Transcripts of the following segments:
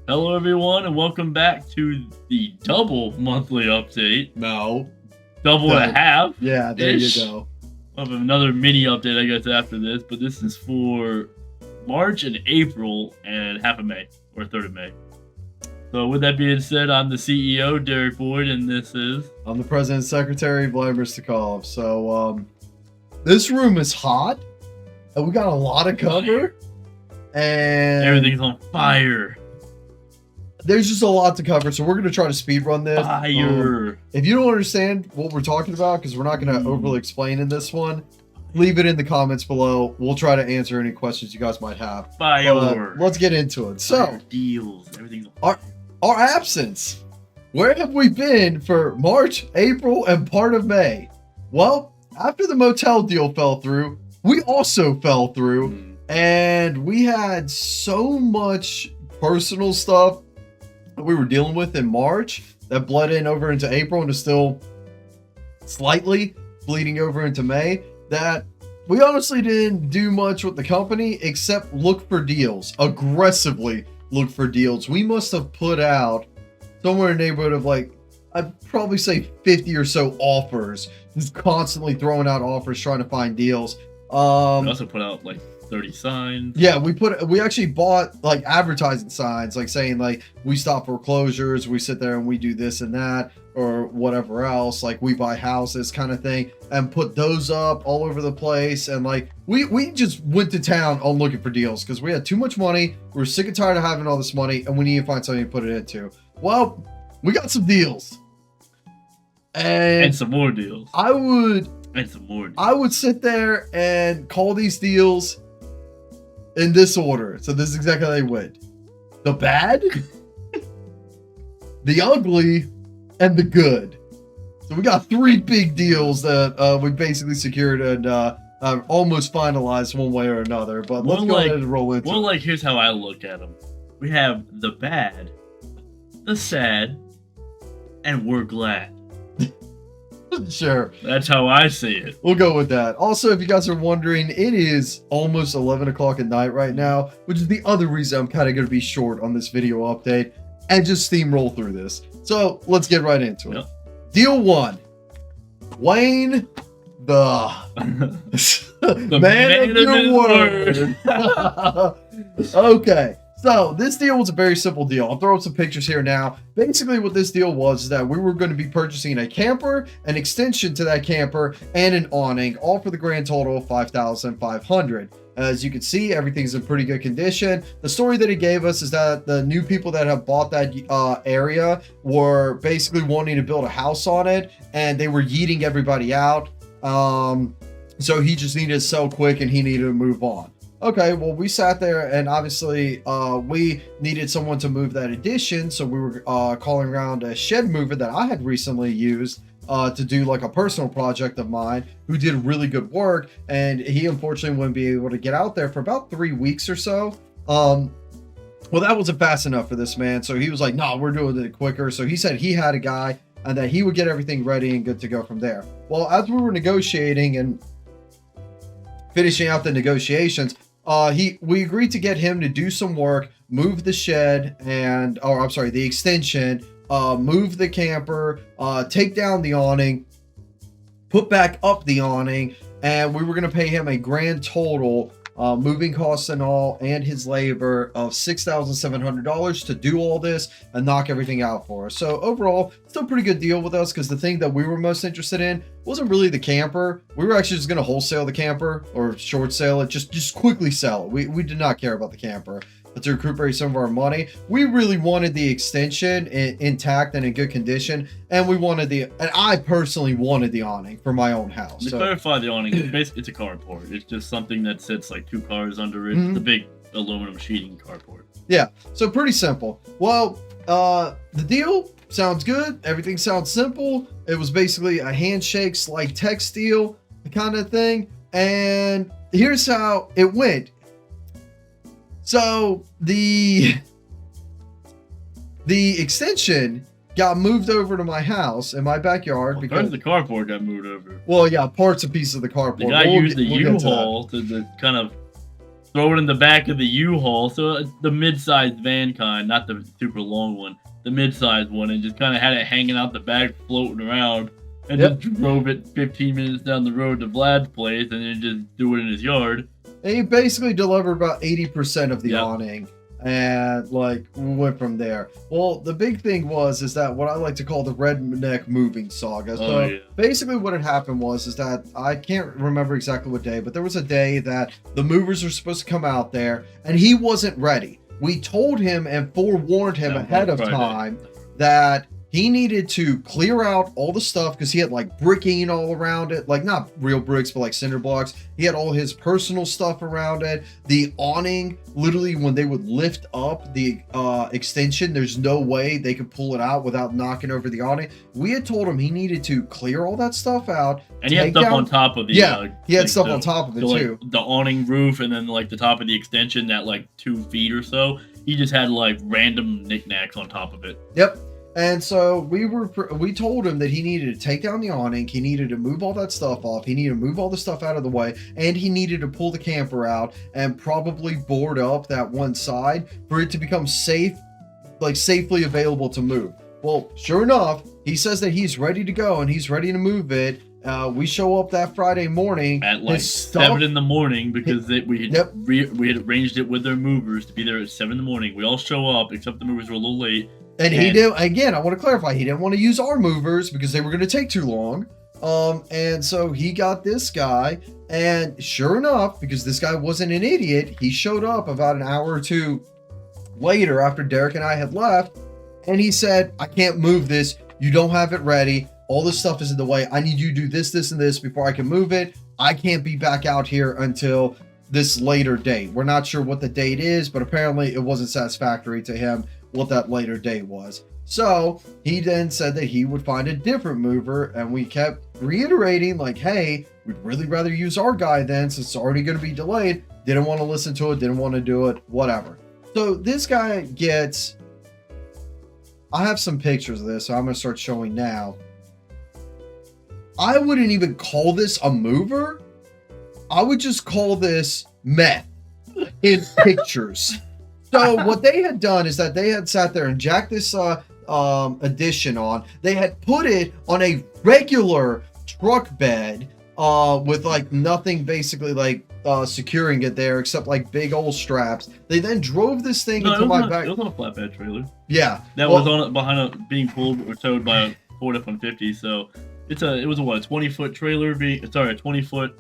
Hello, everyone, and welcome back to the double monthly update. No. Double and a half. Yeah, there you go. We'll have another mini update, I guess, after this, but this is for March and April and half of May, or a third of May. So with that being said, I'm the CEO, Derek Boyd, and this is... I'm the President and Secretary, Vladimir Stakov. So, this room is hot, and we got a lot of cover, and... everything's on fire. There's just a lot to cover, so we're going to try to speed run this. Fire. If you don't understand what we're talking about, because we're not going to overly explain in this one, leave it in the comments below. We'll try to answer any questions you guys might have. Fire. Let's get into it. So, deals. Everything's on fire. Our absence. Where have we been for March, April, and part of May? Well, after the motel deal fell through, we also fell through, and we had so much personal stuff that we were dealing with in March that bled in over into April and is still slightly bleeding over into May, that we honestly didn't do much with the company except look for deals, aggressively look for deals. We must have put out somewhere in the neighborhood of, like, I'd probably say 50 or so offers, just constantly throwing out offers, trying to find deals. We also put out like 30 signs. Yeah, we actually bought like advertising signs, like saying like we stop foreclosures, we sit there and we do this and that, or whatever else, like we buy houses kind of thing, and put those up all over the place. And like we just went to town on looking for deals because we had too much money. We were sick and tired of having all this money, and we need to find something to put it into. Well, we got some deals. And some more deals. I would sit there and call these deals in this order. So this is exactly how they went: the bad, the ugly, and the good. So we got three big deals that we basically secured and almost finalized one way or another. But let's go ahead and roll into it. Well, like, here's how I look at them. We have the bad, the sad, and we're glad. Sure. That's how I see it. We'll go with that. Also, if you guys are wondering, it is almost 11 o'clock at night right now, which is the other reason I'm kind of going to be short on this video update and just steamroll through this. So let's get right into it. Yep. Deal one. Wayne, the man of your word. Okay. So this deal was a very simple deal. I'll throw up some pictures here now. Basically what this deal was is that we were going to be purchasing a camper, an extension to that camper, and an awning, all for the grand total of $5,500. As you can see, everything's in pretty good condition. The story that he gave us is that the new people that have bought that area were basically wanting to build a house on it, and they were yeeting everybody out. So he just needed to sell quick and he needed to move on. Okay, well, we sat there and obviously we needed someone to move that addition. So we were calling around a shed mover that I had recently used to do like a personal project of mine, who did really good work. And he unfortunately wouldn't be able to get out there for about 3 weeks or so. Well, that wasn't fast enough for this man. So he was like, no, we're doing it quicker. So he said he had a guy and that he would get everything ready and good to go from there. Well, as we were negotiating and finishing out the negotiations, we agreed to get him to do some work, move the shed the extension, move the camper, take down the awning, put back up the awning, and we were going to pay him a grand total, moving costs and all, and his labor of $6,700 to do all this and knock everything out for us. So overall, still a pretty good deal with us, because the thing that we were most interested in wasn't really the camper. We were actually just going to wholesale the camper or short sale it, just quickly sell it. We did not care about the camper. But to recuperate some of our money, we really wanted the extension intact and in good condition, and I personally wanted the awning for my own house. To clarify, the awning, it's a carport. It's just something that sits like 2 cars under it. The big aluminum sheeting carport. Yeah, so pretty simple. Well, the deal sounds good. Everything sounds simple. It was basically a handshake, slight text deal kind of thing. And here's how it went. So the extension got moved over to my house in my backyard because the carport got moved over. Well, yeah, parts and pieces of the carport. The guy used the U-Haul to kind of throw it in the back of the U-Haul, so the mid-sized van kind, not the super long one, the mid-sized one, and just kind of had it hanging out the back, floating around, and just drove it 15 minutes down the road to Vlad's place, and then just threw it in his yard. And he basically delivered about 80% of the awning, and like went from there. Well, the big thing is that what I like to call the redneck moving saga. So basically what had happened is that I can't remember exactly what day, but there was a day that the movers were supposed to come out there and he wasn't ready. We told him and forewarned him ahead of time that he needed to clear out all the stuff because he had like bricking all around it, like not real bricks, but like cinder blocks. He had all his personal stuff around it. The awning, literally when they would lift up the extension, there's no way they could pull it out without knocking over the awning. We had told him he needed to clear all that stuff out. And he had stuff on top of the he had stuff on top of it too. Like the awning roof and then like the top of the extension, that like 2 feet or so. He just had like random knickknacks on top of it. Yep. And so we told him that he needed to take down the awning, he needed to move all that stuff off, he needed to move all the stuff out of the way, and he needed to pull the camper out and probably board up that one side for it to become safe, like safely available to move. Well, sure enough, he says that he's ready to go and he's ready to move it. We show up that Friday morning at like 7 in the morning because we had arranged it with their movers to be there at 7 in the morning. We all show up except the movers were a little late. And he did, again, I want to clarify, he didn't want to use our movers because they were going to take too long. And so he got this guy, and sure enough, because this guy wasn't an idiot, he showed up about an hour or two later after Derek and I had left, and he said, I can't move this. You don't have it ready. All this stuff is in the way. I need you to do this, this, and this before I can move it. I can't be back out here until this later date. We're not sure what the date is, but apparently it wasn't satisfactory to him what that later date was. So he then said that he would find a different mover, and we kept reiterating like, hey, we'd really rather use our guy then since it's already going to be delayed. Didn't want to listen to it, didn't want to do it, whatever. So this guy gets, I have some pictures of this, so I'm going to start showing now. I wouldn't even call this a mover. I would just call this meth in pictures. So what they had done is that they had sat there and jacked this addition on. They had put it on a regular truck bed with like nothing basically like securing it there except like big old straps. They then drove this thing into my back. It was on a flatbed trailer. Yeah. That was on behind being pulled or towed by a Ford F-150. So it was a 20-foot trailer a 20-foot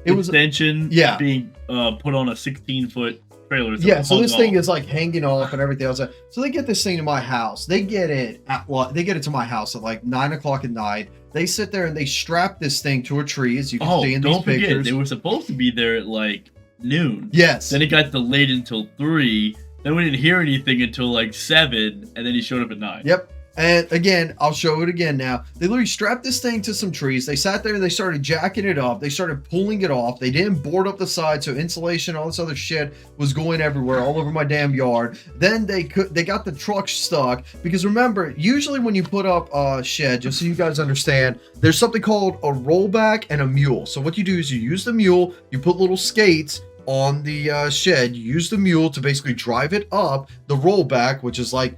extension being put on a 16-foot trailer. So this thing is like hanging off and everything else. So they get this thing to my house. They get it to my house at like 9 o'clock at night. They sit there and they strap this thing to a tree, as you can see in these pictures. Don't forget, they were supposed to be there at like noon. Yes. Then it got delayed until 3. Then we didn't hear anything until like 7, and then he showed up at 9. Yep. And again, I'll show it again now. They literally strapped this thing to some trees. They sat there and they started jacking it up. They started pulling it off. They didn't board up the side, so insulation, all this other shit was going everywhere, all over my damn yard. Then they got the truck stuck because remember, usually when you put up a shed, just so you guys understand, there's something called a rollback and a mule. So what you do is you use the mule, you put little skates on the shed, you use the mule to basically drive it up. The rollback, which is like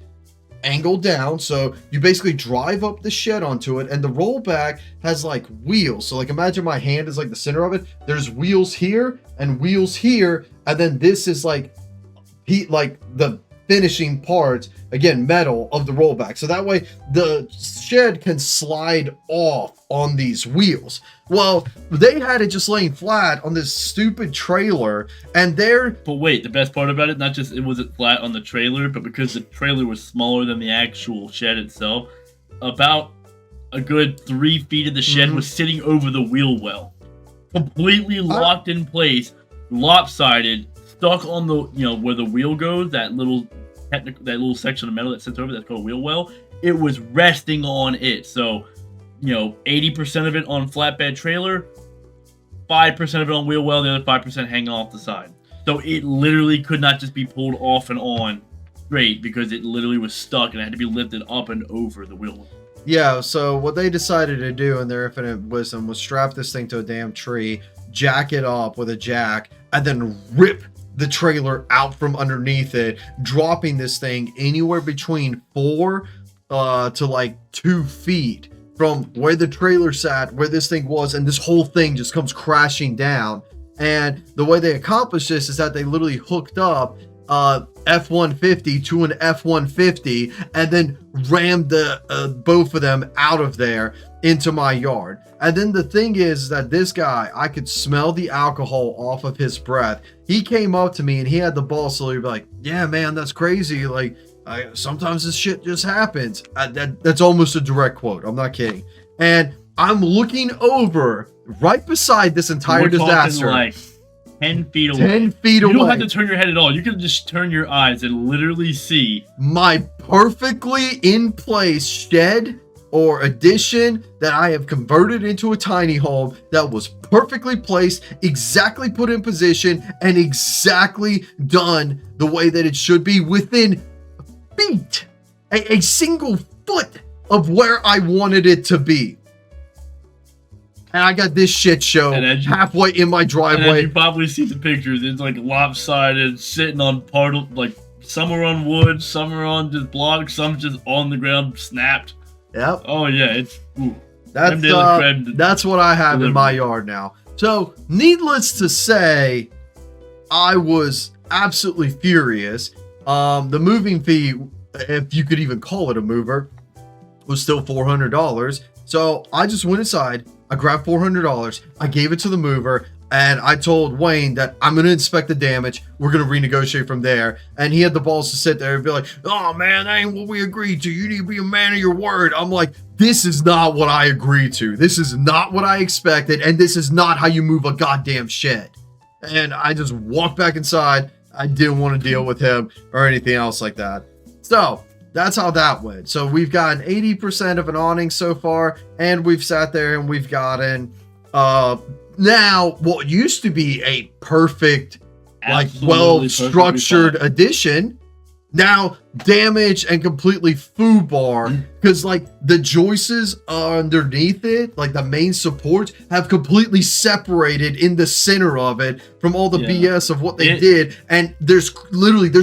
angled down, so you basically drive up the shed onto it, and the rollback has like wheels. So like imagine my hand is like the center of it. There's wheels here and wheels here, and then this is like the finishing parts, again metal, of the rollback, so that way the shed can slide off on these wheels. Well, they had it just laying flat on this stupid trailer, and But wait, the best part about it, not just it wasn't flat on the trailer, but because the trailer was smaller than the actual shed itself, about a good 3 feet of the shed was sitting over the wheel well, completely locked in place, lopsided, stuck on the where the wheel goes, that little section of metal that sits over, that's called a wheel well. It was resting on it. So 80% of it on flatbed trailer, 5% of it on wheel well, the other 5% hanging off the side. So it literally could not just be pulled off and on straight because it literally was stuck and it had to be lifted up and over the wheel well. Yeah, so what they decided to do in their infinite wisdom was strap this thing to a damn tree, jack it up with a jack, and then rip the trailer out from underneath it, dropping this thing anywhere between 4 to like 2 feet from where the trailer sat, where this thing was, and this whole thing just comes crashing down. And the way they accomplished this is that they literally hooked up F-150 to an F-150 and then rammed the both of them out of there into my yard. And then the thing is that this guy, I could smell the alcohol off of his breath. He came up to me and he had the balls to be like, yeah, man, that's crazy. Like, sometimes this shit just happens. That's almost a direct quote. I'm not kidding. And I'm looking over right beside this entire disaster. Like 10 feet away. 10 feet away. You don't have to turn your head at all. You can just turn your eyes and literally see my perfectly in place shed or addition that I have converted into a tiny home that was perfectly placed, exactly put in position, and exactly done the way that it should be within feet, a single foot of where I wanted it to be. And I got this shit show halfway in my driveway. And you probably see the pictures. It's like lopsided, sitting on part of, like, some are on wood, some are on just blocks, some just on the ground, snapped. Yep. Oh yeah, it's that's what I have in my yard now. So, needless to say, I was absolutely furious. The moving fee, if you could even call it a mover, was still $400. So I just went inside, I grabbed $400, I gave it to the mover, and I told Wayne that I'm going to inspect the damage. We're going to renegotiate from there. And he had the balls to sit there and be like, oh man, that ain't what we agreed to. You need to be a man of your word. I'm like, this is not what I agreed to. This is not what I expected. And this is not how you move a goddamn shed. And I just walked back inside. I didn't want to deal with him or anything else like that. So that's how that went. So we've gotten 80% of an awning so far. And we've sat there and we've gotten, now what used to be a perfect, like well-structured addition, now damaged and completely foobar, because like the joists underneath it, like the main supports, have completely separated in the center of it from all the BS of what they did, and there's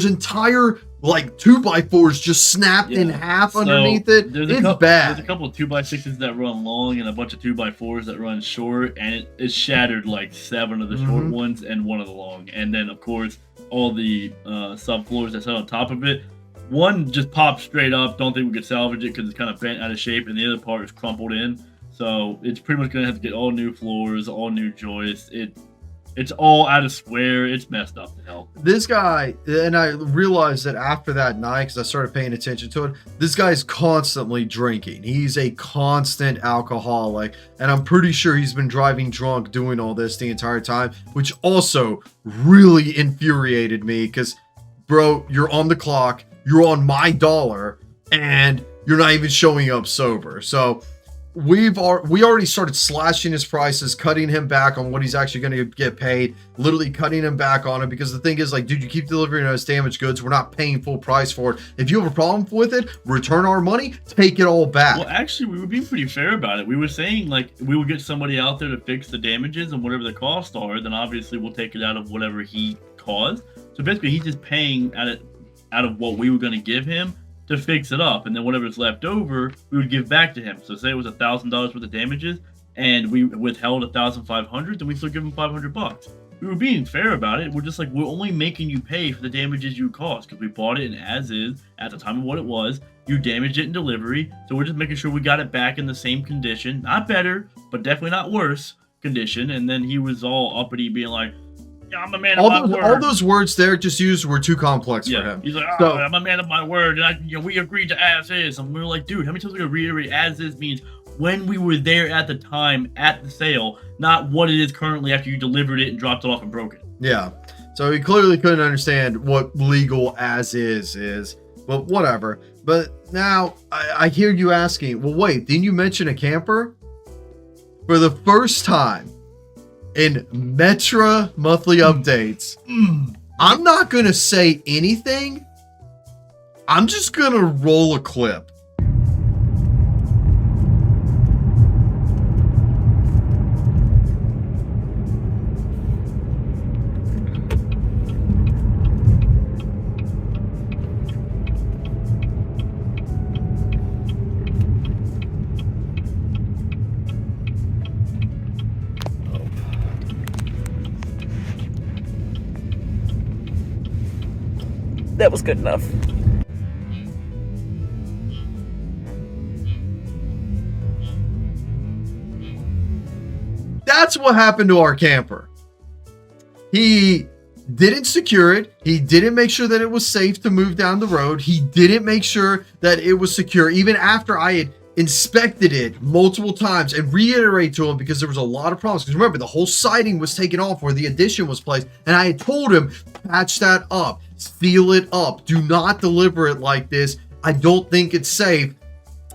entire like 2x4s just snapped in half underneath it. It's bad. There's a couple of 2x6s that run long and a bunch of 2x4s that run short, and it shattered like 7 of the short ones and 1 of the long. And then of course all the subfloors that sit on top of it. One just popped straight up. Don't think we could salvage it because it's kind of bent out of shape, and the other part is crumpled in. So it's pretty much gonna have to get all new floors, all new joists. It's all out of square. It's messed up to hell. This guy, and I realized that after that night, because I started paying attention to it, this guy's constantly drinking. He's a constant alcoholic, and I'm pretty sure he's been driving drunk doing all this the entire time, which also really infuriated me because, bro, you're on the clock, you're on my dollar, and you're not even showing up sober. So we already started slashing his prices, cutting him back on what he's actually going to get paid, literally cutting him back on it, because the thing is, like, dude, you keep delivering us damaged goods, we're not paying full price for it. If you have a problem with it, return our money, take it all back. Well, actually, we were being pretty fair about it. We were saying, like, we would get somebody out there to fix the damages, and whatever the costs are, then obviously we'll take it out of whatever he caused. So basically, he's just paying out of what we were going to give him to fix it up, and then whatever's left over we would give back to him. So say it was $1,000 worth of damages and we withheld $1,500, then we still give him $500. We were being fair about it. We're just like, we're only making you pay for the damages you caused because we bought it in as is at the time of what it was. You damaged it in delivery, so we're just making sure we got it back in the same condition, not better but definitely not worse condition. And then he was all uppity, being like, I'm a man of my word. All those words Derek just used were too complex for him. He's like, I'm a man of my word, and we agreed to as is. And we were like, dude, how many times are we gonna reiterate as is means when we were there at the time at the sale, not what it is currently after you delivered it and dropped it off and broke it. Yeah. So he clearly couldn't understand what legal as is, but whatever. But now I hear you asking, well, wait, didn't you mention a camper? For the first time in Metra monthly updates, I'm not going to say anything. I'm just going to roll a clip. that was good enough. That's what happened to our camper. He didn't secure it. He didn't make sure that it was safe to move down the road. He didn't make sure that it was secure, even after I had inspected it multiple times and reiterate to him, because there was a lot of problems. Because remember, the whole siding was taken off where the addition was placed, and I had told him, patch that up, seal it up, do not deliver it like this. I don't think it's safe.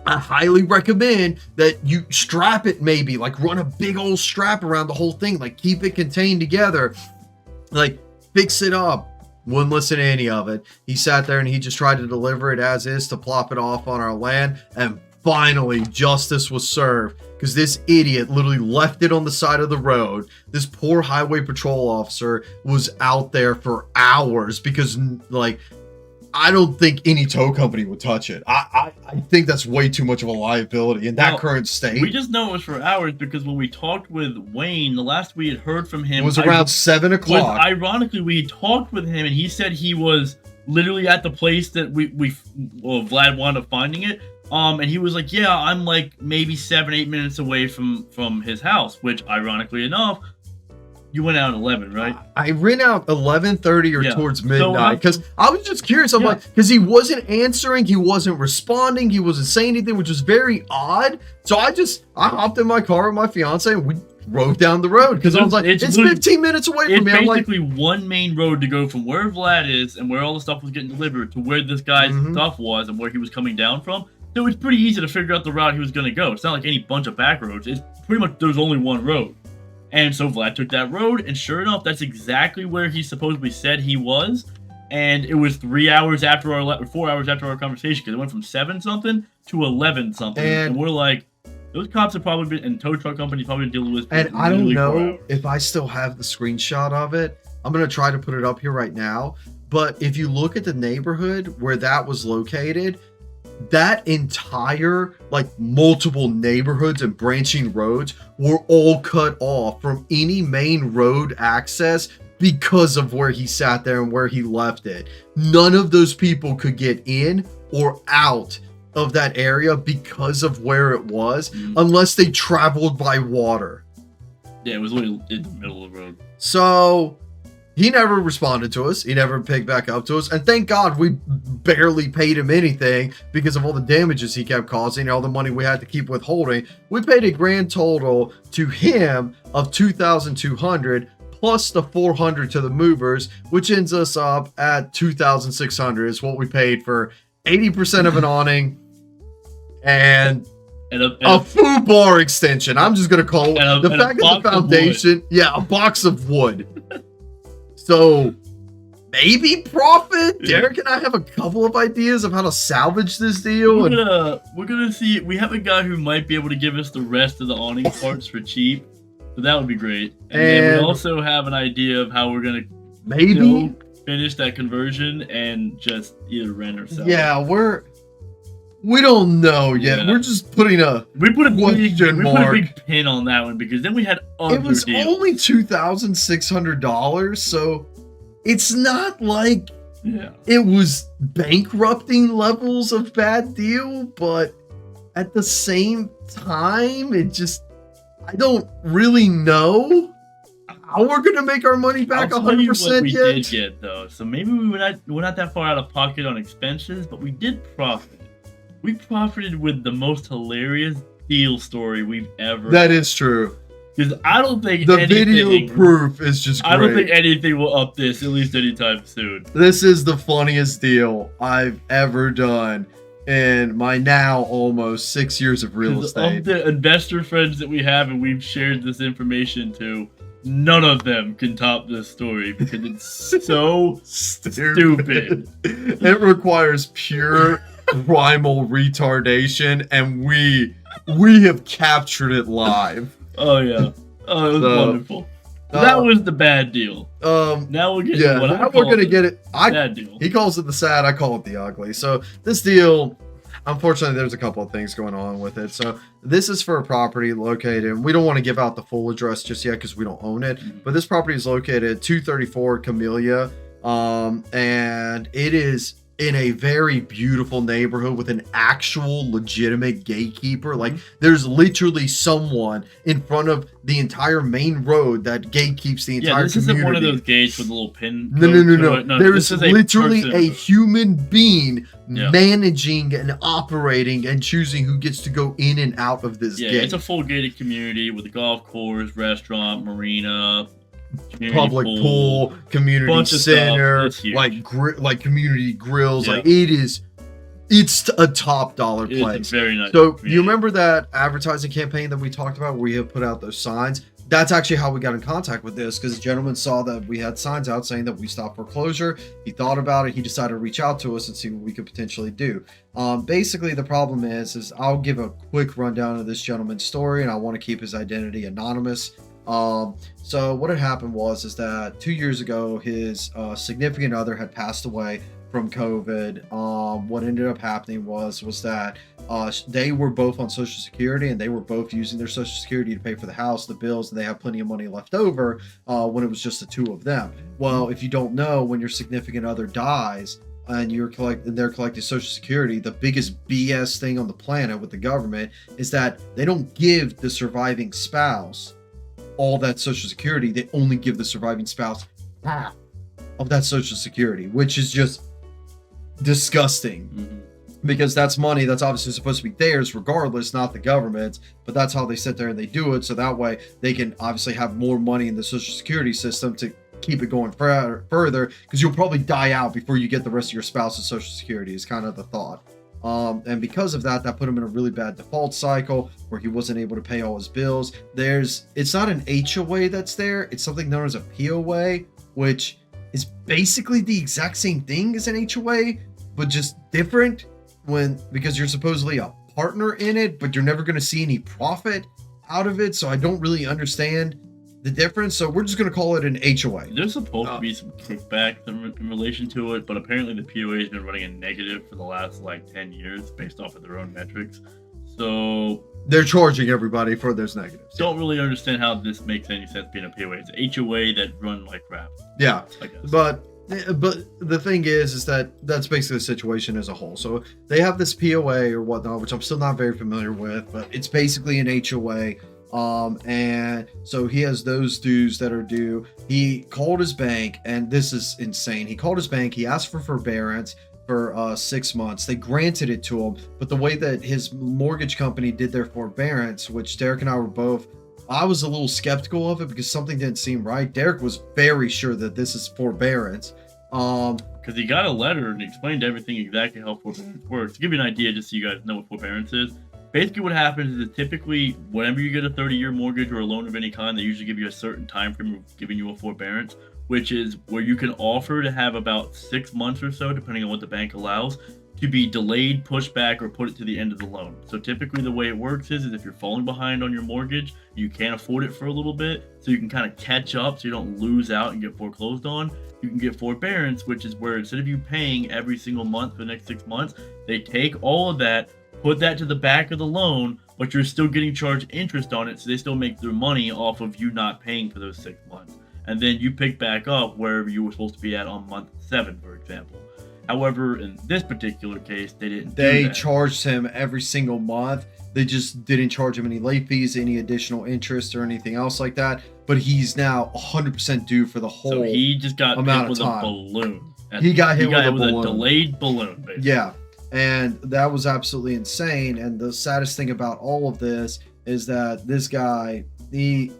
I highly recommend that you strap it, maybe like run a big old strap around the whole thing, like keep it contained together, like fix it up. Wouldn't listen to any of it. He sat there and he just tried to deliver it as is to plop it off on our land. And finally, justice was served, because this idiot literally left it on the side of the road. This poor highway patrol officer was out there for hours because, like, I don't think any tow company would touch it. I think that's way too much of a liability in that current state. We just know it was for hours because when we talked with Wayne, the last we had heard from him was around 7 o'clock. Ironically, we had talked with him and he said he was literally at the place that Vlad wound up finding it. And he was like, yeah, I'm like maybe 7-8 minutes away from his house, which ironically enough, you went out at 11, right? I ran out 11:30 or towards midnight, because I was just curious. I'm like, because he wasn't answering, he wasn't responding, he wasn't saying anything, which was very odd. So I hopped in my car with my fiance and we drove down the road, because I was like, it's 15 minutes away from me. It's basically one main road to go from where Vlad is and where all the stuff was getting delivered to where this guy's stuff was and where he was coming down from. So it's pretty easy to figure out the route he was going to go. It's not like any bunch of back roads. It's pretty much, there's only one road. And so Vlad took that road, and sure enough, that's exactly where he supposedly said he was. And it was 4 hours after our conversation, because it went from 7-something to 11-something. And we're like, those cops have probably been, and tow truck companies probably been dealing with. And I don't know if I still have the screenshot of it. I'm going to try to put it up here right now. But if you look at the neighborhood where that was located, that entire, like, multiple neighborhoods and branching roads were all cut off from any main road access because of where he sat there and where he left it. None of those people could get in or out of that area because of where it was, unless they traveled by water. Yeah, it was literally in the middle of the road. So he never responded to us. He never picked back up to us. And thank God we barely paid him anything because of all the damages he kept causing and all the money we had to keep withholding. We paid a grand total to him of $2,200 plus the $400 to the movers, which ends us up at $2,600 is what we paid for 80% of an awning and a food bar extension. I'm just going to call it the fact that the foundation, a box of wood. So maybe profit. Derek and I have a couple of ideas of how to salvage this deal. We're gonna see. We have a guy who might be able to give us the rest of the awning parts for cheap, so that would be great. And then we also have an idea of how we're gonna maybe finish that conversion and just either rent or sell. Yeah, we don't know yet. Yeah. We're just putting we put a big pin on that one, because then we had other deals. Only $2,600, so it's not like it was bankrupting levels of bad deal, but at the same time, I don't really know how we're gonna make our money back 100% yet. We did get though, so maybe we're not that far out of pocket on expenses, but we did profit. We profited with the most hilarious deal story we've ever. That is true. Because I don't think the video proof is just great. I don't think anything will up this, at least anytime soon. This is the funniest deal I've ever done in my now almost 6 years of real estate. Of the investor friends that we have and we've shared this information to, none of them can top this story because it's so stupid. It requires pure primal retardation, and we have captured it live. Oh yeah. Oh, it was wonderful. That was the bad deal. Now we're getting bad deal. He calls it the sad, I call it the ugly. So this deal, unfortunately, there's a couple of things going on with it. So this is for a property located, and we don't want to give out the full address just yet because we don't own it. But this property is located at 234 Camellia. And it is in a very beautiful neighborhood with an actual legitimate gatekeeper. Like, there's literally someone in front of the entire main road that gatekeeps the entire this community. isn't one of those gates with a little pin. No. There is literally person. a human being managing and operating and choosing who gets to go in and out of this gate. It's a full gated community with a golf course, restaurant, marina, public pool, community center, like community grills. Like, it's a top dollar place. It's very nice. So you remember that advertising campaign that we talked about where we have put out those signs? That's actually how we got in contact with this, because the gentleman saw that we had signs out saying that we stopped foreclosure. He thought about it. He decided to reach out to us and see what we could potentially do. Basically, the problem is I'll give a quick rundown of this gentleman's story, and I want to keep his identity anonymous. So what had happened was that 2 years ago, his significant other had passed away from COVID. What ended up happening was that they were both on Social Security, and they were both using their Social Security to pay for the house, the bills, and they have plenty of money left over when it was just the two of them. Well, if you don't know, when your significant other dies and they're collecting Social Security, the biggest BS thing on the planet with the government is that they don't give the surviving spouse all that Social Security. They only give the surviving spouse half of that Social Security, which is just disgusting. Because that's money that's obviously supposed to be theirs regardless, not the government's, but that's how they sit there and they do it, so that way they can obviously have more money in the Social Security system to keep it going further, because you'll probably die out before you get the rest of your spouse's Social Security is kind of the thought. And because of that put him in a really bad default cycle where he wasn't able to pay all his bills. It's not an HOA that's there, it's something known as a POA, which is basically the exact same thing as an HOA, but just different, because you're supposedly a partner in it, but you're never going to see any profit out of it. So I don't really understand the difference. So we're just going to call it an HOA. There's supposed to be some kickback in relation to it, but apparently the POA has been running a negative for the last 10 years based off of their own metrics. So they're charging everybody for those negatives. Don't really understand how this makes any sense being a POA. It's a HOA that run like crap. Yeah, I guess. But the thing is that that's basically the situation as a whole. So they have this POA or whatnot, which I'm still not very familiar with, but it's basically an HOA. And so he has those dues that are due. He called his bank, and this is insane. He called his bank. He asked for forbearance for 6 months. They granted it to him, but the way that his mortgage company did their forbearance, which Derek and I were both, I was a little skeptical of it because something didn't seem right. Derek was very sure that this is forbearance. Because he got a letter and explained everything exactly how forbearance works. To give you an idea, just so you guys know what forbearance is, basically what happens is that typically whenever you get a 30-year mortgage or a loan of any kind, they usually give you a certain time frame of giving you a forbearance, which is where you can offer to have about 6 months or so, depending on what the bank allows, to be delayed, pushed back, or put it to the end of the loan. So typically the way it works is if you're falling behind on your mortgage, you can't afford it for a little bit, so you can kind of catch up so you don't lose out and get foreclosed on. You can get forbearance, which is where instead of you paying every single month for the next 6 months, they take all of that, put that to the back of the loan, but you're still getting charged interest on it, so they still make their money off of you not paying for those 6 months. And then you pick back up wherever you were supposed to be at on month 7, for example. However, in this particular case, they didn't do that. They charged him every single month. They just didn't charge him any late fees, any additional interest, or anything else like that. But he's now 100% due for the whole amount of time. So he just got hit with a balloon. He got hit with a balloon. A delayed balloon, basically. Yeah, and that was absolutely insane. And the saddest thing about all of this is that this guy, Derek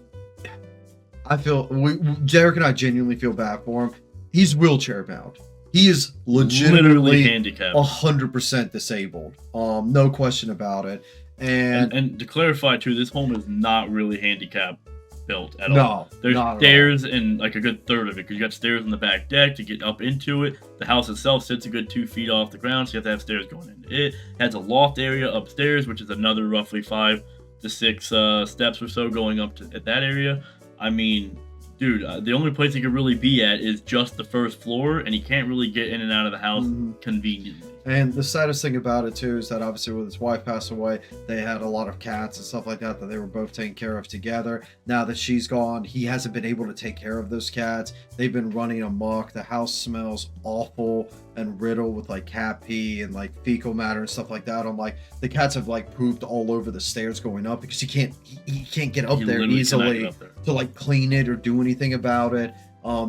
and I genuinely feel bad for him. He's wheelchair bound. He is legitimately handicapped, 100% disabled. No question about it. And to clarify too, this home is not really handicap built at all. No, there's stairs in like a good third of it, because you got stairs on the back deck to get up into it. The house itself sits a good 2 feet off the ground, so you have to have stairs going into it. It has a loft area upstairs, which is another roughly 5 to 6 steps or so going up to at that area. I mean, Dude, the only place he could really be at is just the first floor, and he can't really get in and out of the house conveniently. And the saddest thing about it too is that obviously when his wife passed away, they had a lot of cats and stuff like that they were both taking care of together. Now that she's gone, he hasn't been able to take care of those cats. They've been running amok. The house smells awful and riddled with like cat pee and like fecal matter and stuff like that. I'm like, the cats have like pooped all over the stairs going up because he can't get up there easily to like clean it or do anything about it.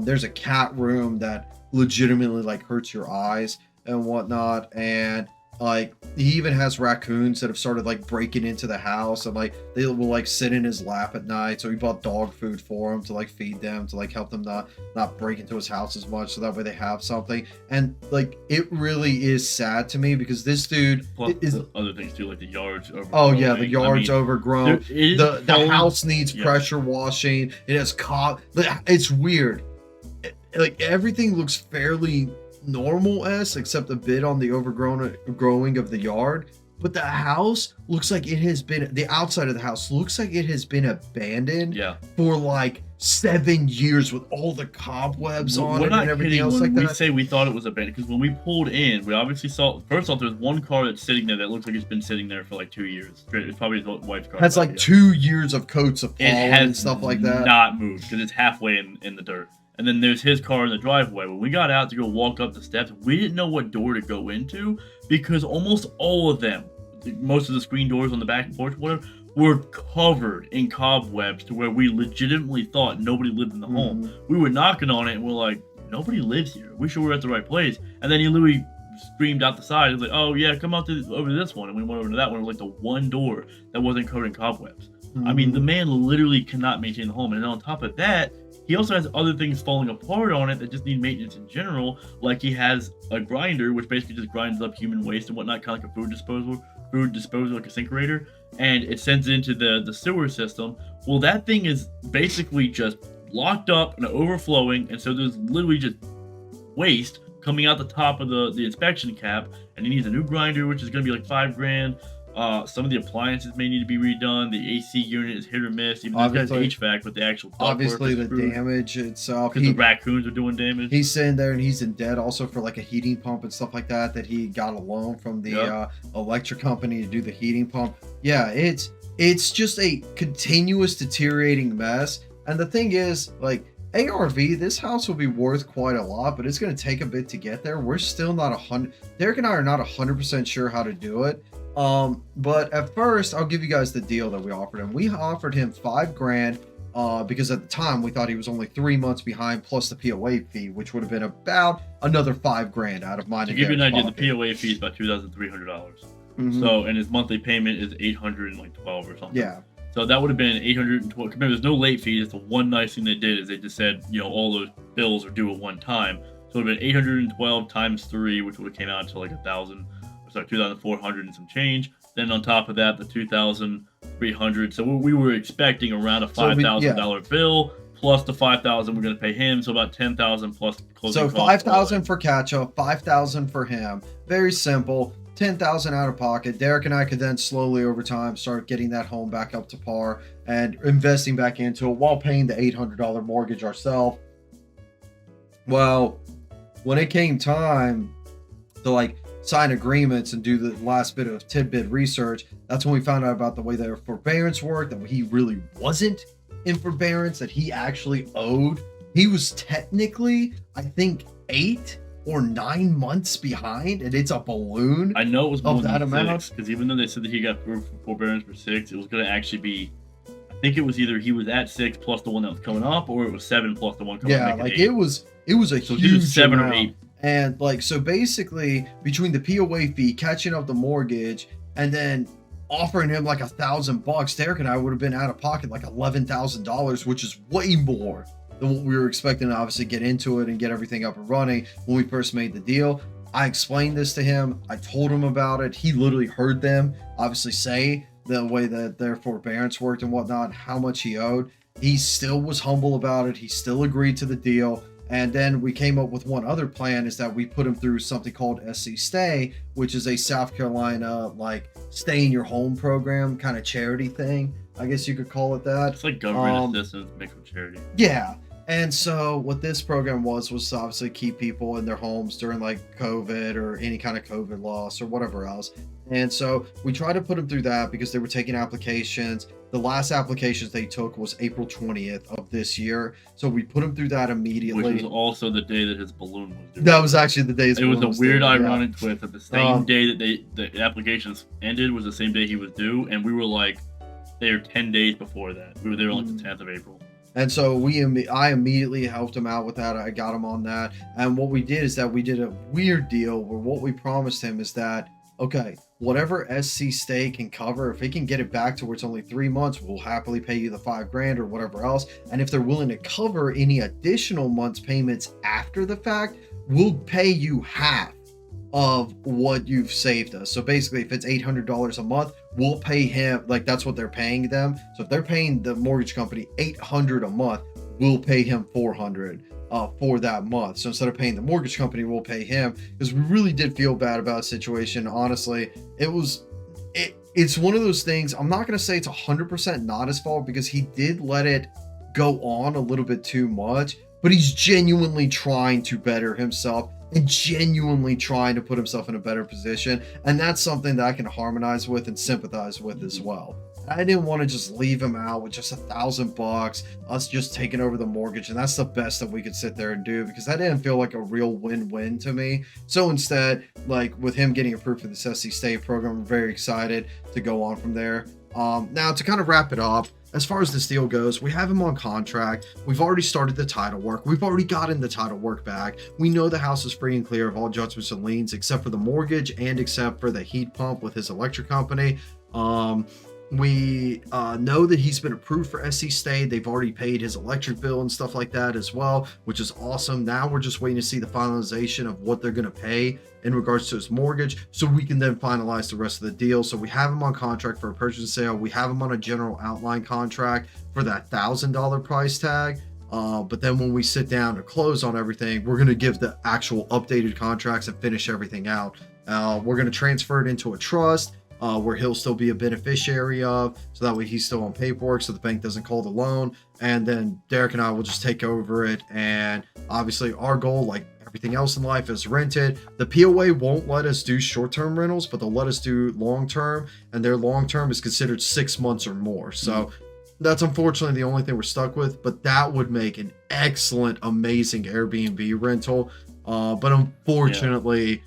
There's a cat room that legitimately like hurts your eyes and whatnot, and like he even has raccoons that have started like breaking into the house, and like they will like sit in his lap at night. So he bought dog food for him to like feed them, to like help them not break into his house as much, so that way they have something. And like it really is sad to me because this dude is other things too, like the yard's overgrown. Oh yeah, the yard's overgrown. The house needs pressure washing. It has it's weird. Like everything looks fairly normal-esque except a bit on the growing of the yard, but the house looks like it has been, the outside of the house looks like it has been abandoned for like 7 years with all the cobwebs on it and everything else like that. We say we thought it was abandoned because when we pulled in, we obviously saw, first off, there's one car that's sitting there that looks like it's been sitting there for like 2 years. It's probably his wife's car. Has like 2 years of coats of pollen and stuff like that. Not moved because it's halfway in the dirt. And then there's his car in the driveway. When we got out to go walk up the steps, we didn't know what door to go into because almost all of them, most of the screen doors on the back porch, whatever, were covered in cobwebs to where we legitimately thought nobody lived in the home. We were knocking on it and we're like, nobody lives here. We sure we're at the right place. And then he literally screamed out the side. He was like, oh yeah, come out over to this one. And we went over to that one. It was like the one door that wasn't covered in cobwebs. I mean, the man literally cannot maintain the home. And then on top of that, he also has other things falling apart on it that just need maintenance in general. Like he has a grinder, which basically just grinds up human waste and whatnot, kind of like a food disposal, like a incinerator, and it sends it into the sewer system. Well, that thing is basically just locked up and overflowing, and so there's literally just waste coming out the top of the inspection cap, and he needs a new grinder, which is going to be like $5,000. Some of the appliances may need to be redone. The AC unit is hit or miss. Even though it's HVAC, but the actual obviously the damage itself. Because the raccoons are doing damage. He's sitting there and he's in debt also for like a heating pump and stuff like that he got a loan from the electric company to do the heating pump. Yeah, it's just a continuous deteriorating mess. And the thing is, like, ARV, this house will be worth quite a lot, but it's going to take a bit to get there. We're still not 100. Derek and I are not 100% sure how to do it. But at first, I'll give you guys the deal that we offered him. We offered him $5,000 because at the time we thought he was only 3 months behind plus the POA fee, which would have been about another $5,000 out of mine. To give you an idea, the POA fee is about $2,300. So, and his monthly payment is $812 or something. Yeah. So that would have been $812. Remember, there's no late fees. It's the one nice thing they did is they just said, all those bills are due at one time. So it would have been 812 times 3, which would have came out to like 2,400 and some change. Then on top of that, the 2,300. So we were expecting around a $5,000 bill plus the $5,000 we're going to pay him. So about $10,000 plus closing costs. So $5,000 for catch-up, $5,000 for him. Very simple. $10,000 out of pocket. Derek and I could then slowly over time start getting that home back up to par and investing back into it while paying the $800 mortgage ourselves. Well, when it came time to like sign agreements and do the last bit of tidbit research, that's when we found out about the way their forbearance worked, that he really wasn't in forbearance, that he actually owed. He was technically, I think, 8 or 9 months behind, and it's a balloon. I know it was more than 6, because even though they said that he got forbearance for 6, it was going to actually be, I think it was either he was at 6 plus the one that was coming up, or it was 7 plus the one coming up. Yeah, like 8. it was a huge 7 amount. or 8. And like, so basically between the POA fee, catching up the mortgage, and then offering him like $1,000, Derek and I would have been out of pocket like $11,000, which is way more than what we were expecting to obviously get into it and get everything up and running when we first made the deal. I explained this to him. I told him about it. He literally heard them obviously say the way that their forbearance worked and whatnot, how much he owed. He still was humble about it. He still agreed to the deal. And then we came up with one other plan, is that we put him through something called SC Stay, which is a South Carolina, like, stay in your home program kind of charity thing. I guess you could call it that. It's like government assistance mixed with charity. Yeah. And so what this program was to obviously keep people in their homes during like COVID or any kind of COVID loss or whatever else. And so we tried to put them through that because they were taking applications. The last applications they took was April 20th of this year. So we put them through that immediately. Which was also the day that his balloon was due. That was actually the day. It was a weird, ironic twist that the same day that the applications ended was the same day he was due, and we were like, they are 10 days before that. We were there on like the 10th of April. And so I immediately helped him out with that. I got him on that. And what we did is that we did a weird deal where what we promised him is that, okay, whatever SC stay can cover, if he can get it back to where it's only 3 months, we'll happily pay you the $5,000 or whatever else. And if they're willing to cover any additional months payments after the fact, we'll pay you half of what you've saved us. So basically, if it's $800 a month, we'll pay him, like that's what they're paying them. So if they're paying the mortgage company $800 a month, we'll pay him $400 for that month. So instead of paying the mortgage company, we'll pay him, because we really did feel bad about the situation. Honestly, it's one of those things. I'm not going to say it's 100% not his fault, because he did let it go on a little bit too much, but he's genuinely trying to better himself and genuinely trying to put himself in a better position. And that's something that I can harmonize with and sympathize with as well. I didn't want to just leave him out with just $1,000, us just taking over the mortgage. And that's the best that we could sit there and do, because that didn't feel like a real win-win to me. So instead, like with him getting approved for the SC State program, I'm very excited to go on from there. Now to kind of wrap it up, as far as this deal goes, we have him on contract. We've already started the title work. We've already gotten the title work back. We know the house is free and clear of all judgments and liens, except for the mortgage and except for the heat pump with his electric company. We know that he's been approved for SC Stay. They've already paid his electric bill and stuff like that as well, which is awesome. Now we're just waiting to see the finalization of what they're going to pay in regards to his mortgage, so we can then finalize the rest of the deal. So we have him on contract for a purchase and sale. We have him on a general outline contract for that $1,000 price tag. But then when we sit down to close on everything, we're going to give the actual updated contracts and finish everything out. We're going to transfer it into a trust, where he'll still be a beneficiary of, so that way he's still on paperwork, so the bank doesn't call the loan. And then Derek and I will just take over it. And obviously our goal, like everything else in life, is rented. The POA won't let us do short-term rentals, but they'll let us do long-term, and their long-term is considered 6 months or more. So that's unfortunately the only thing we're stuck with, but that would make an excellent, amazing Airbnb rental. But unfortunately,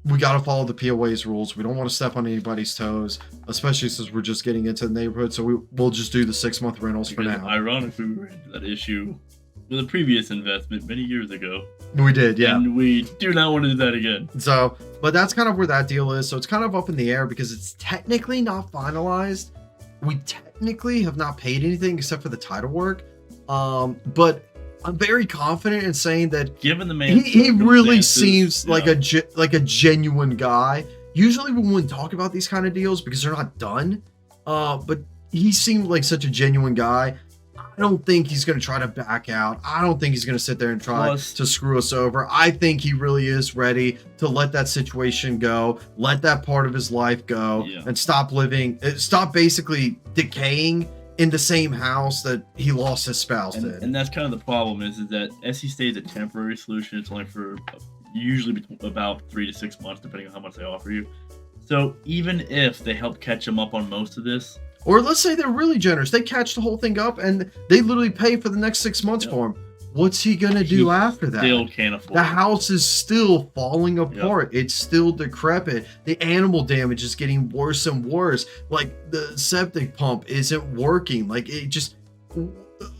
we got to follow the POA's rules. We don't want to step on anybody's toes, especially since we're just getting into the neighborhood. So we'll just do the 6-month rentals for now. Ironically, we ran into that issue with a previous investment many years ago. We did, yeah. And we do not want to do that again. So, but that's kind of where that deal is. So it's kind of up in the air because it's technically not finalized. We technically have not paid anything except for the title work. But I'm very confident in saying that, given the man, he really seems like a genuine guy. Usually we wouldn't talk about these kind of deals because they're not done. But he seemed like such a genuine guy. I don't think he's going to try to back out. I don't think he's going to sit there and try to screw us over. I think he really is ready to let that situation go, let that part of his life go, and stop basically decaying in the same house that he lost his spouse in. And that's kind of the problem is that SC Stay is a temporary solution. It's only for usually about 3 to 6 months, depending on how much they offer you. So even if they help catch him up on most of this, or let's say they're really generous, they catch the whole thing up and they literally pay for the next 6 months for him. What's he gonna do after that? Still can't afford. The house is still falling apart. It's still decrepit. The animal damage is getting worse and worse. Like the septic pump isn't working. Like it just,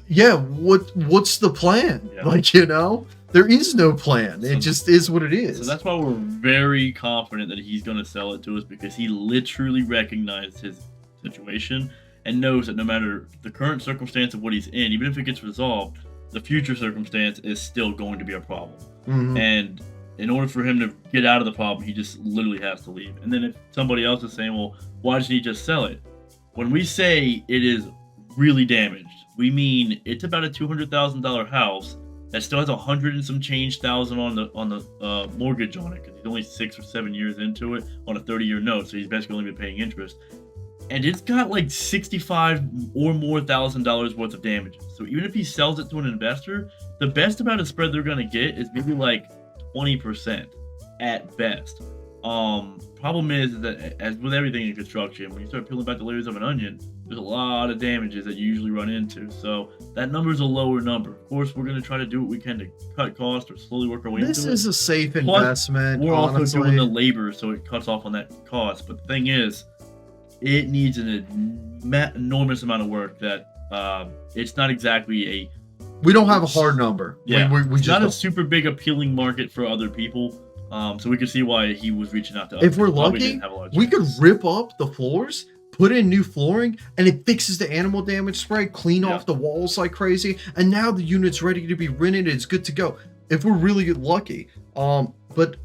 what's the plan? Like, there is no plan. It just is what it is. So that's why we're very confident that he's gonna sell it to us, because he literally recognized his situation and knows that no matter the current circumstance of what he's in, even if it gets resolved, the future circumstance is still going to be a problem. And in order for him to get out of the problem, he just literally has to leave. And then if somebody else is saying, well, why doesn't he just sell it? When we say it is really damaged, we mean it's about a $200,000 house that still has 100 and some change thousand on the mortgage on it, because he's only 6 or 7 years into it on a 30-year note, so he's basically only been paying interest. and it's got like $65 or more thousand worth of damages. So even if he sells it to an investor, the best amount of spread they're gonna get is maybe like 20% at best. Problem is that, as with everything in construction, when you start peeling back the layers of an onion, there's a lot of damages that you usually run into. So that number is a lower number. Of course, we're going to try to do what we can to cut costs or slowly work our way into it. This is a safe Plus, investment. we're honestly. also doing the labor, so it cuts off on that cost. But the thing is, it needs an enormous amount of work that it's not exactly a... We don't have a hard number. Yeah, we it's just not don't. a super big appealing market for other people. So we can see why he was reaching out to us. If we're Probably lucky, didn't have a lot of we could chances. rip up the floors, put in new flooring, and it fixes the animal damage spray, clean off the walls like crazy, and now the unit's ready to be rented. It's good to go. If we're really lucky, but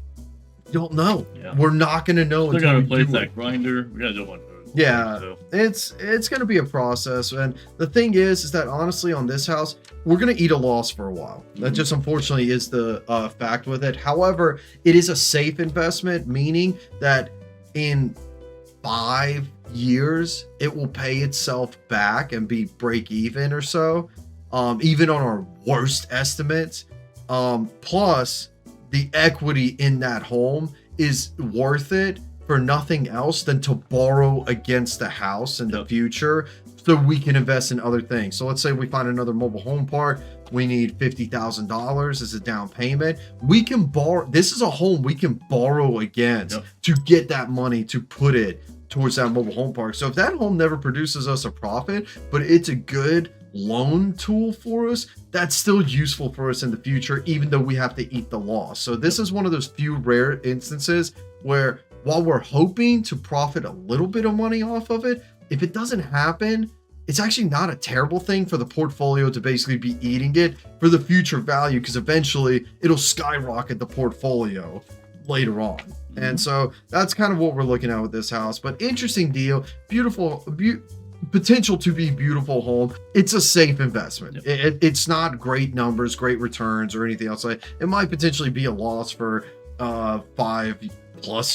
don't know. Yeah. We're not going to know. We're until gonna we replace do that it. grinder. We gotta do a bunch of it. Yeah, So, it's going to be a process, and the thing is that honestly on this house, we're going to eat a loss for a while. That just unfortunately is the fact with it. However, it is a safe investment, meaning that in 5 years, it will pay itself back and be break even or so, even on our worst estimates. Plus, the equity in that home is worth it for nothing else than to borrow against the house in the future so we can invest in other things. So let's say we find another mobile home park. We need $50,000 as a down payment. We can borrow. This is a home we can borrow against to get that money to put it towards that mobile home park. So if that home never produces us a profit, but it's a good loan tool for us, that's still useful for us in the future, even though we have to eat the loss. So this is one of those few rare instances where while we're hoping to profit a little bit of money off of it, if it doesn't happen, it's actually not a terrible thing for the portfolio to basically be eating it for the future value, because eventually it'll skyrocket the portfolio later on. And so that's kind of what we're looking at with this house. But interesting deal, beautiful, potential to be beautiful home. It's a safe investment. It's not great numbers, great returns, or anything else. It might potentially be a loss for 5+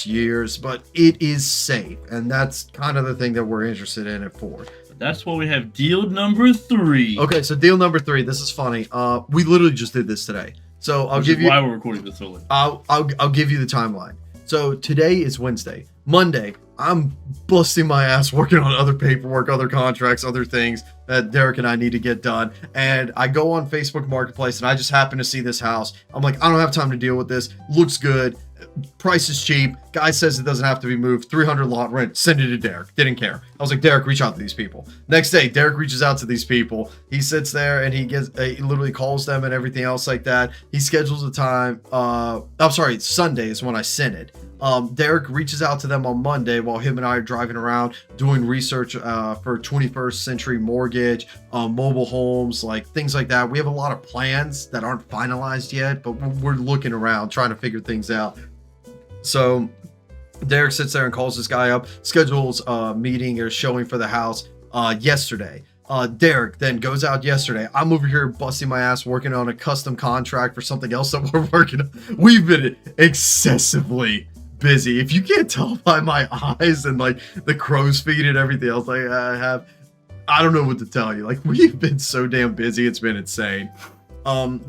years, but it is safe, and that's kind of the thing that we're interested in it for. That's why we have deal number 3. Okay, so deal number 3. This is funny. We literally just did this today. So I'll give you why we're recording this early. I'll give you the timeline. So today is Wednesday. Monday, I'm busting my ass working on other paperwork, other contracts, other things that Derek and I need to get done. And I go on Facebook Marketplace and I just happen to see this house. I'm like, I don't have time to deal with this. Looks good. Price is cheap. Guy says it doesn't have to be moved. 300 lot rent. Send it to Derek. Didn't care. I was like, Derek, reach out to these people. Next day, Derek reaches out to these people. He sits there and he literally calls them and everything else like that. He schedules a time. I'm sorry, Sunday is when I sent it. Derek reaches out to them on Monday while him and I are driving around doing research for 21st century mortgage, mobile homes, like things like that. We have a lot of plans that aren't finalized yet, but we're looking around trying to figure things out. So Derek sits there and calls this guy up, schedules a meeting or showing for the house yesterday. Derek then goes out yesterday. I'm over here busting my ass working on a custom contract for something else that we're working on. We've been excessively busy. If you can't tell by my eyes and like the crow's feet and everything else like I have, I don't know what to tell you. Like, we've been so damn busy. It's been insane.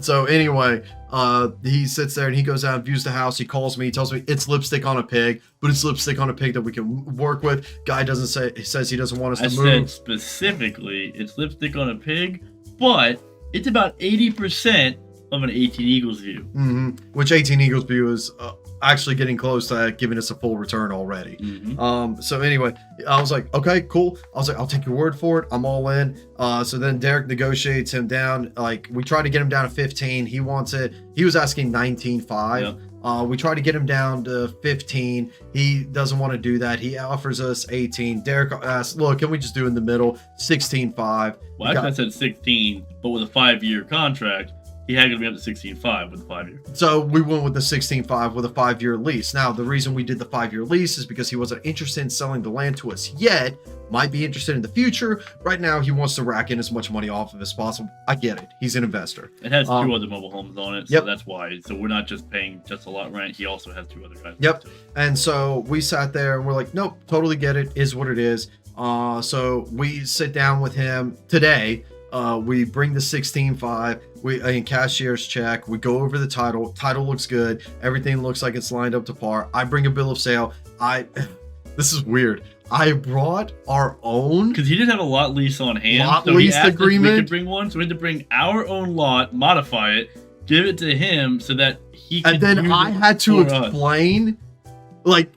So anyway, he sits there and he goes out and views the house. He calls me, he tells me it's lipstick on a pig, but it's lipstick on a pig that we can work with. Guy doesn't say, he says he doesn't want us to move. I said specifically it's lipstick on a pig, but it's about 80% of an 18 Eagles view. Which 18 Eagles view is actually getting close to giving us a full return already. So anyway, I was like, okay, cool. I was like, I'll take your word for it. I'm all in. So then Derek negotiates him down. Like, we try to get him down to 15. He wants it. He was asking 19.5. We try to get him down to 15. He doesn't want to do that. He offers us 18. Derek asks, look, can we just do in the middle? 16.5. Well, actually, I said 16, but with a 5-year contract, he had to be up to 16.5 with the 5-year. So we went with the 16.5 with a 5-year lease. Now, the reason we did the 5-year lease is because he wasn't interested in selling the land to us yet. Might be interested in the future. Right now, he wants to rack in as much money off of as possible. I get it. He's an investor. It has 2 other mobile homes on it, so that's why. So we're not just paying just a lot rent. He also has 2 other guys. And so we sat there and we're like, nope, totally get it. Is what it is. So we sit down with him today. We bring the 16.5. We in cashier's check. We go over the title. Title looks good. Everything looks like it's lined up to par. I bring a bill of sale. This is weird. I brought our own because he didn't have a lot lease on hand. Lot so lease he asked agreement. If we could bring one, so we had to bring our own lot, modify it, give it to him so that he could. And then I had to explain, like,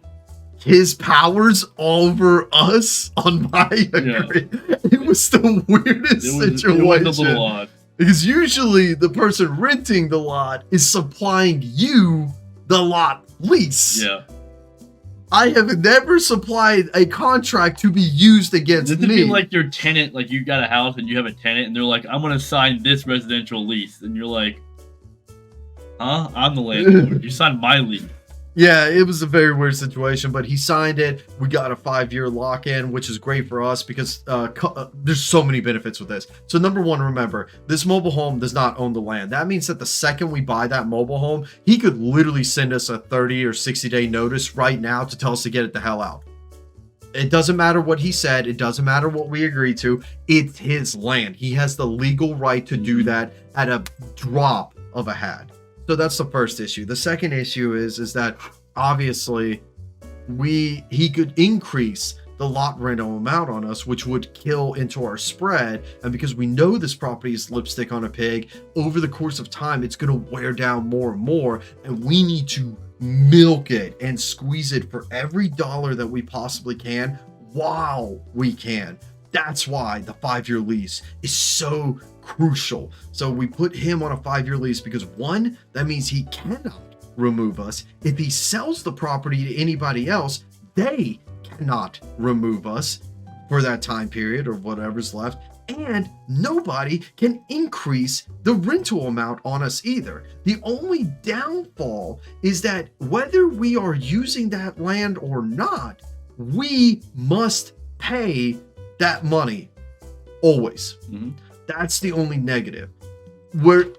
his powers over us on my agreement. It was the weirdest situation. It was a little odd. Because usually the person renting the lot is supplying you the lot lease. Yeah. I have never supplied a contract to be used against This would me. be like your tenant, like you got a house and you have a tenant and they're like, I'm going to sign this residential lease. And you're like, huh? I'm the landlord. You signed my lease. Yeah, it was a very weird situation, but he signed it. We got a 5-year lock-in, which is great for us because there's so many benefits with this. So number one, remember, this mobile home does not own the land. That means that the second we buy that mobile home, he could literally send us a 30 or 60-day notice right now to tell us to get it the hell out. It doesn't matter what he said. It doesn't matter what we agreed to. It's his land. He has the legal right to do that at a drop of a hat. So that's the first issue. The second issue is that obviously he could increase the lot rental amount on us, which would kill into our spread. And because we know this property is lipstick on a pig, over the course of time, it's going to wear down more and more. And we need to milk it and squeeze it for every dollar that we possibly can while we can. That's why the 5-year lease is so crucial. So we put him on a 5-year lease because one, that means he cannot remove us. If he sells the property to anybody else, they cannot remove us for that time period or whatever's left. And nobody can increase the rental amount on us either. The only downfall is that whether we are using that land or not, we must pay that money always. Mm-hmm. That's the only negative. We're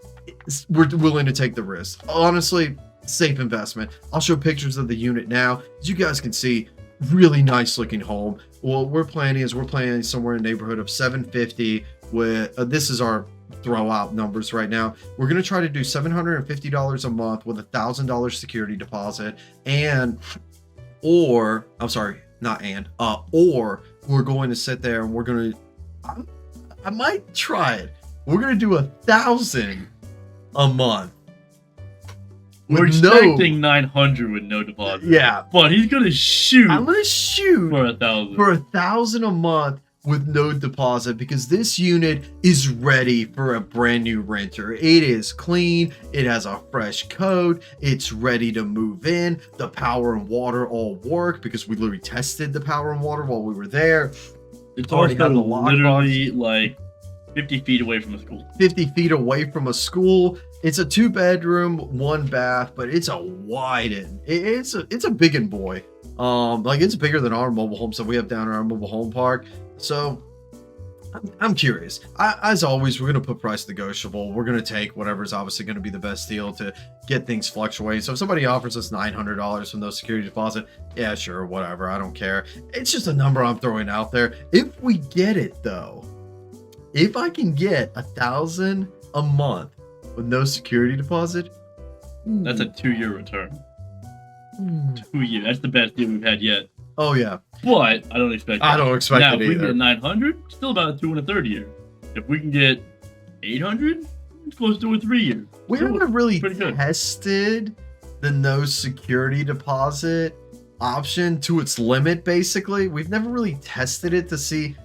willing to take the risk. Honestly, safe investment. I'll show pictures of the unit now. As you guys can see, really nice looking home. Well, we're planning somewhere in the neighborhood of 750 with this is our throw out numbers right now. We're going to try to do $750 a month with $1,000 security deposit or we're going to sit there and we're going to, I might try it. We're going to do $1,000 a month. We're expecting 900 with no deposit. Yeah. But he's going to shoot. I'm going to shoot for $1,000. For $1,000 a month with no deposit because this unit is ready for a brand new renter. It is clean. It has a fresh coat. It's ready to move in. The power and water all work because we literally tested the power and water while we were there. It's already got the literally like 50 feet away from a school. 50 feet away from a school. It's a 2-bedroom, 1 bath, but it's a widen. It's a biggin' boy. Like it's bigger than our mobile homes that we have down in our mobile home park. So I'm curious. As always, we're going to put price negotiable. We're going to take whatever's obviously going to be the best deal to get things fluctuating. So if somebody offers us $900 from no security deposit, yeah, sure, whatever. I don't care. It's just a number I'm throwing out there. If we get it though, if I can get $1,000 a month with no security deposit, that's a 2-year return. 2 years. That's the best deal we've had yet. Oh yeah. But I don't expect that. I don't expect now, it if we either. can get 900, still about a 2 and a third year. If we can get 800, it's close to a 3 year. We haven't really tested the no security deposit option to its limit, basically. We've never really tested it to see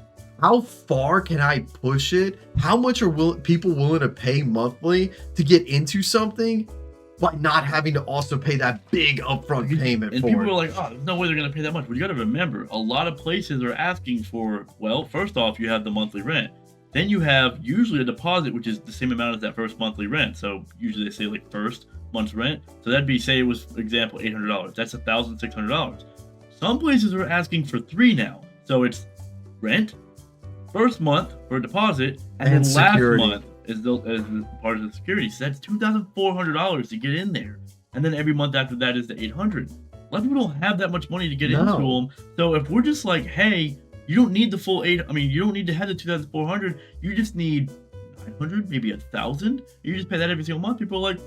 how far can I push it? How much are people willing to pay monthly to get into something by not having to also pay that big upfront payment and for people it? are like, oh, there's no way they're going to pay that much. But you got to remember, a lot of places are asking for, well, first off, you have the monthly rent. Then you have usually a deposit, which is the same amount as that first monthly rent. So usually they say like first month's rent. So that'd be, say it was, for example, $800. That's $1,600. Some places are asking for 3 now. So it's rent, first month for a deposit, and then security. last month as part of the security. So that's $2,400 to get in there. And then every month after that is the $800. A lot of people don't have that much money to get into them. So if we're just like, hey, You don't need the full 8. I mean, you don't need to have the 2,400. You just need 900, maybe 1,000. You just pay that every single month. People are like,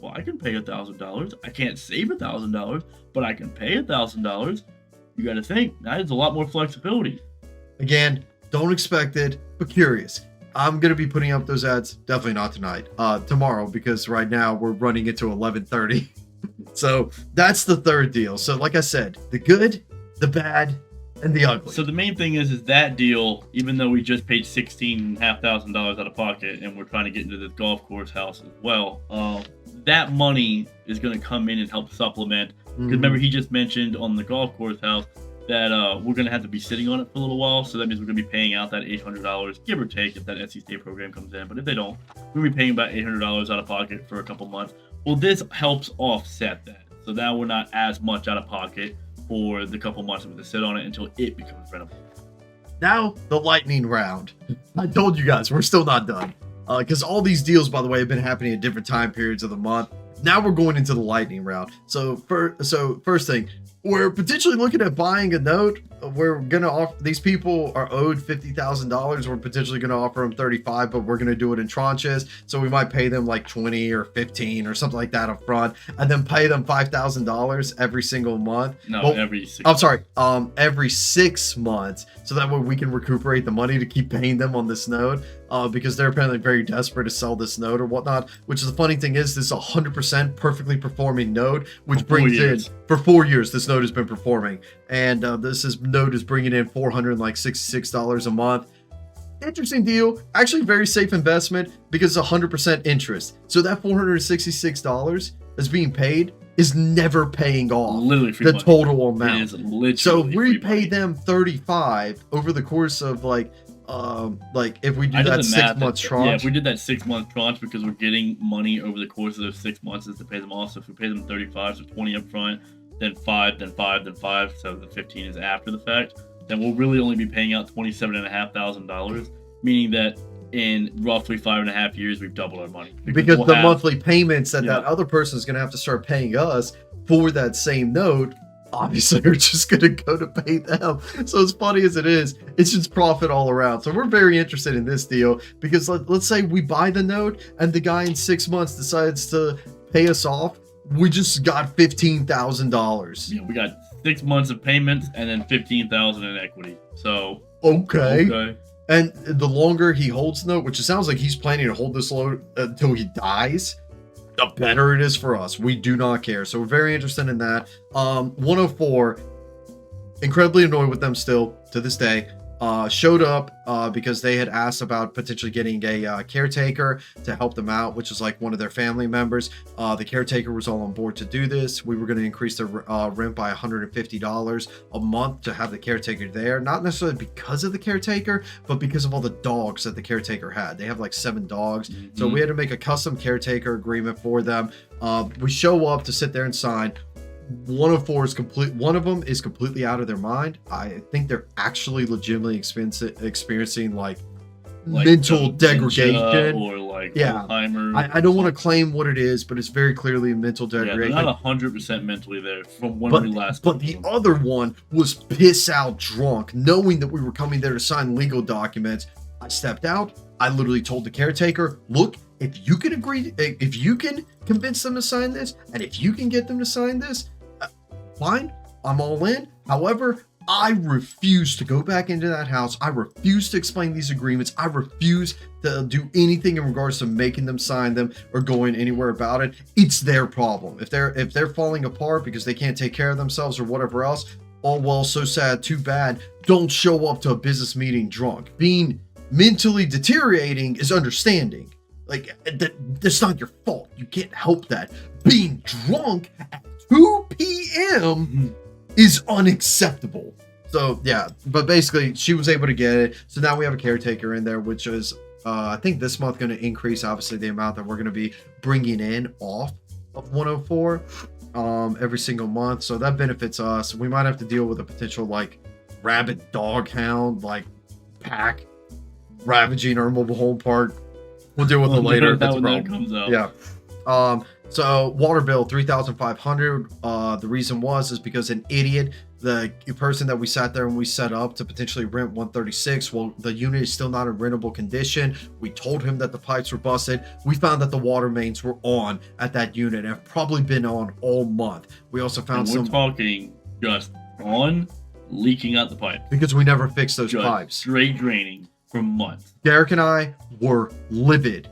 well, I can pay $1,000. I can't save $1,000, but I can pay $1,000. You got to think that is a lot more flexibility. Again, don't expect it, but curious. I'm gonna be putting up those ads. Definitely not tonight. Tomorrow, because right now we're running it to 11:30. So that's the third deal. So like I said, the good, the bad, and the ugly. So the main thing is that deal, even though we just paid $16,500 out of pocket and we're trying to get into this golf course house as well, that money is going to come in and help supplement. Because remember, he just mentioned on the golf course house that we're going to have to be sitting on it for a little while. So that means we're going to be paying out that $800, give or take, if that SC State program comes in. But if they don't, we're going to be paying about $800 out of pocket for a couple months. Well, this helps offset that. So now we're not as much out of pocket for the couple months that we have to sit on it until it becomes rentable. Now, the lightning round. I told you guys, we're still not done. Because all these deals, by the way, have been happening at different time periods of the month. Now we're going into the lightning round. So first thing, we're potentially looking at buying a note. We're gonna offer, these people are owed $50,000. We're potentially gonna offer them 35, but we're gonna do it in tranches. So we might pay them like 20 or 15 or something like that up front, and then pay them $5,000 every single month. No, well, every 6 I'm sorry, every 6 months, so that way we can recuperate the money to keep paying them on this note. Because they're apparently very desperate to sell this note or whatnot. Which is the funny thing is, this is 100% perfectly performing note, which brings in for 4 years. This note has been performing, and note is bringing in $466 a month. Interesting deal, actually very safe investment because it's 100% interest. So that $466 that's being paid is never paying off literally free the money. total amount. It is literally so we free pay money. them 35 over the course of like if we do that 6 month tranche. Yeah, if we did that 6 month tranche, because we're getting money over the course of those 6 months is to pay them off. So if we pay them 35, so 20 up front, then 5, then 5, then 5, so the 15 is after the fact, then we'll really only be paying out $27,500, meaning that in roughly 5.5 years we've doubled our money. Because the monthly payments that other person is going to have to start paying us for that same note, obviously are just going to go to pay them. So as funny as it is, it's just profit all around. So we're very interested in this deal because let's say we buy the note and the guy in 6 months decides to pay us off. We just got $15,000. Yeah, we got 6 months of payments and then $15,000 in equity. So okay. And the longer he holds the note, which it sounds like he's planning to hold this loan until he dies, the better it is for us. We do not care. So we're very interested in that. 104, incredibly annoyed with them still to this day. Showed up because they had asked about potentially getting a caretaker to help them out, which is like one of their family members. The caretaker was all on board to do this. We were going to increase the rent by $150 a month to have the caretaker there. Not necessarily because of the caretaker, but because of all the dogs that the caretaker had. They have like 7 dogs. Mm-hmm. So we had to make a custom caretaker agreement for them. We show up to sit there and sign. 104 is complete. One of them is completely out of their mind. I think they're actually legitimately experiencing like mental degradation or like Alzheimer's. I don't want to claim what it is, but it's very clearly mental degradation. Yeah, they're not 100% mentally there from when we last. But the other one was piss out drunk, knowing that we were coming there to sign legal documents. I stepped out. I literally told the caretaker, "Look, if you can agree, if you can convince them to sign this, and if you can get them to sign this, fine, I'm all in. However, I refuse to go back into that house. I refuse to explain these agreements. I refuse to do anything in regards to making them sign them or going anywhere about it. It's their problem. If they're falling apart because they can't take care of themselves or whatever else, oh well, so sad, too bad. Don't show up to a business meeting drunk. Being mentally deteriorating is understanding. Like, that's not your fault. You can't help that. Being drunk at 2 p.m. is unacceptable." So, yeah. But basically, she was able to get it. So now we have a caretaker in there, which is, I think this month going to increase, obviously, the amount that we're going to be bringing in off of 104 every single month. So that benefits us. We might have to deal with a potential, like, rabid dog hound, like, pack ravaging our mobile home park. We'll deal with it later. That when that comes out. Yeah. So water bill $3,500. The reason is because an idiot the person that we sat there and we set up to potentially rent 136. Well, the unit is still not in rentable condition. We told him that the pipes were busted. We found that the water mains were on at that unit and have probably been on all month. We also found we're talking just on leaking out the pipe because we never fixed those just pipes. Straight draining for months. Derek and I were livid.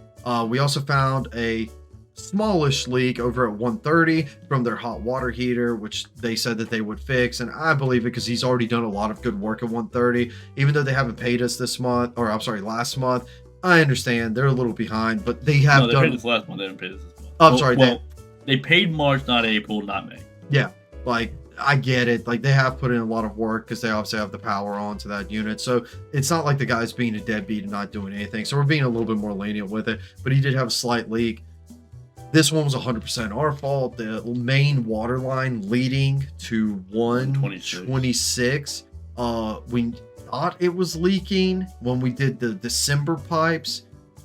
We also found a smallish leak over at 130 from their hot water heater, which they said that they would fix, and I believe it because he's already done a lot of good work at 130. Even though they haven't paid us this month, or I'm sorry, last month, I understand they're a little behind, but they have done. Paid us last month. They didn't pay us this month. I'm sorry. They paid March, not April, not May. Yeah, like I get it. Like they have put in a lot of work because they obviously have the power on to that unit. So it's not like the guy's being a deadbeat and not doing anything. So we're being a little bit more lenient with it. But he did have a slight leak. This one was 100% our fault. The main water line leading to 126. We thought it was leaking when we did the December pipes.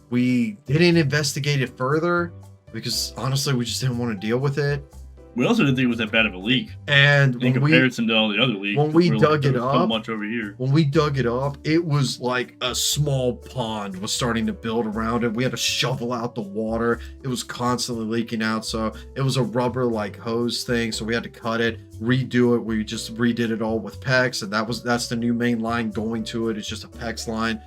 We didn't investigate it further because honestly, we just didn't want to deal with it. We also didn't think it was that bad of a leak. And in comparison to all the other leaks, when we dug it up, so much over here. When we dug it up, it was like a small pond was starting to build around it. We had to shovel out the water. It was constantly leaking out. So it was a rubber like hose thing. So we had to cut it, redo it. We just redid it all with PEX, and that's the new main line going to it. It's just a PEX line.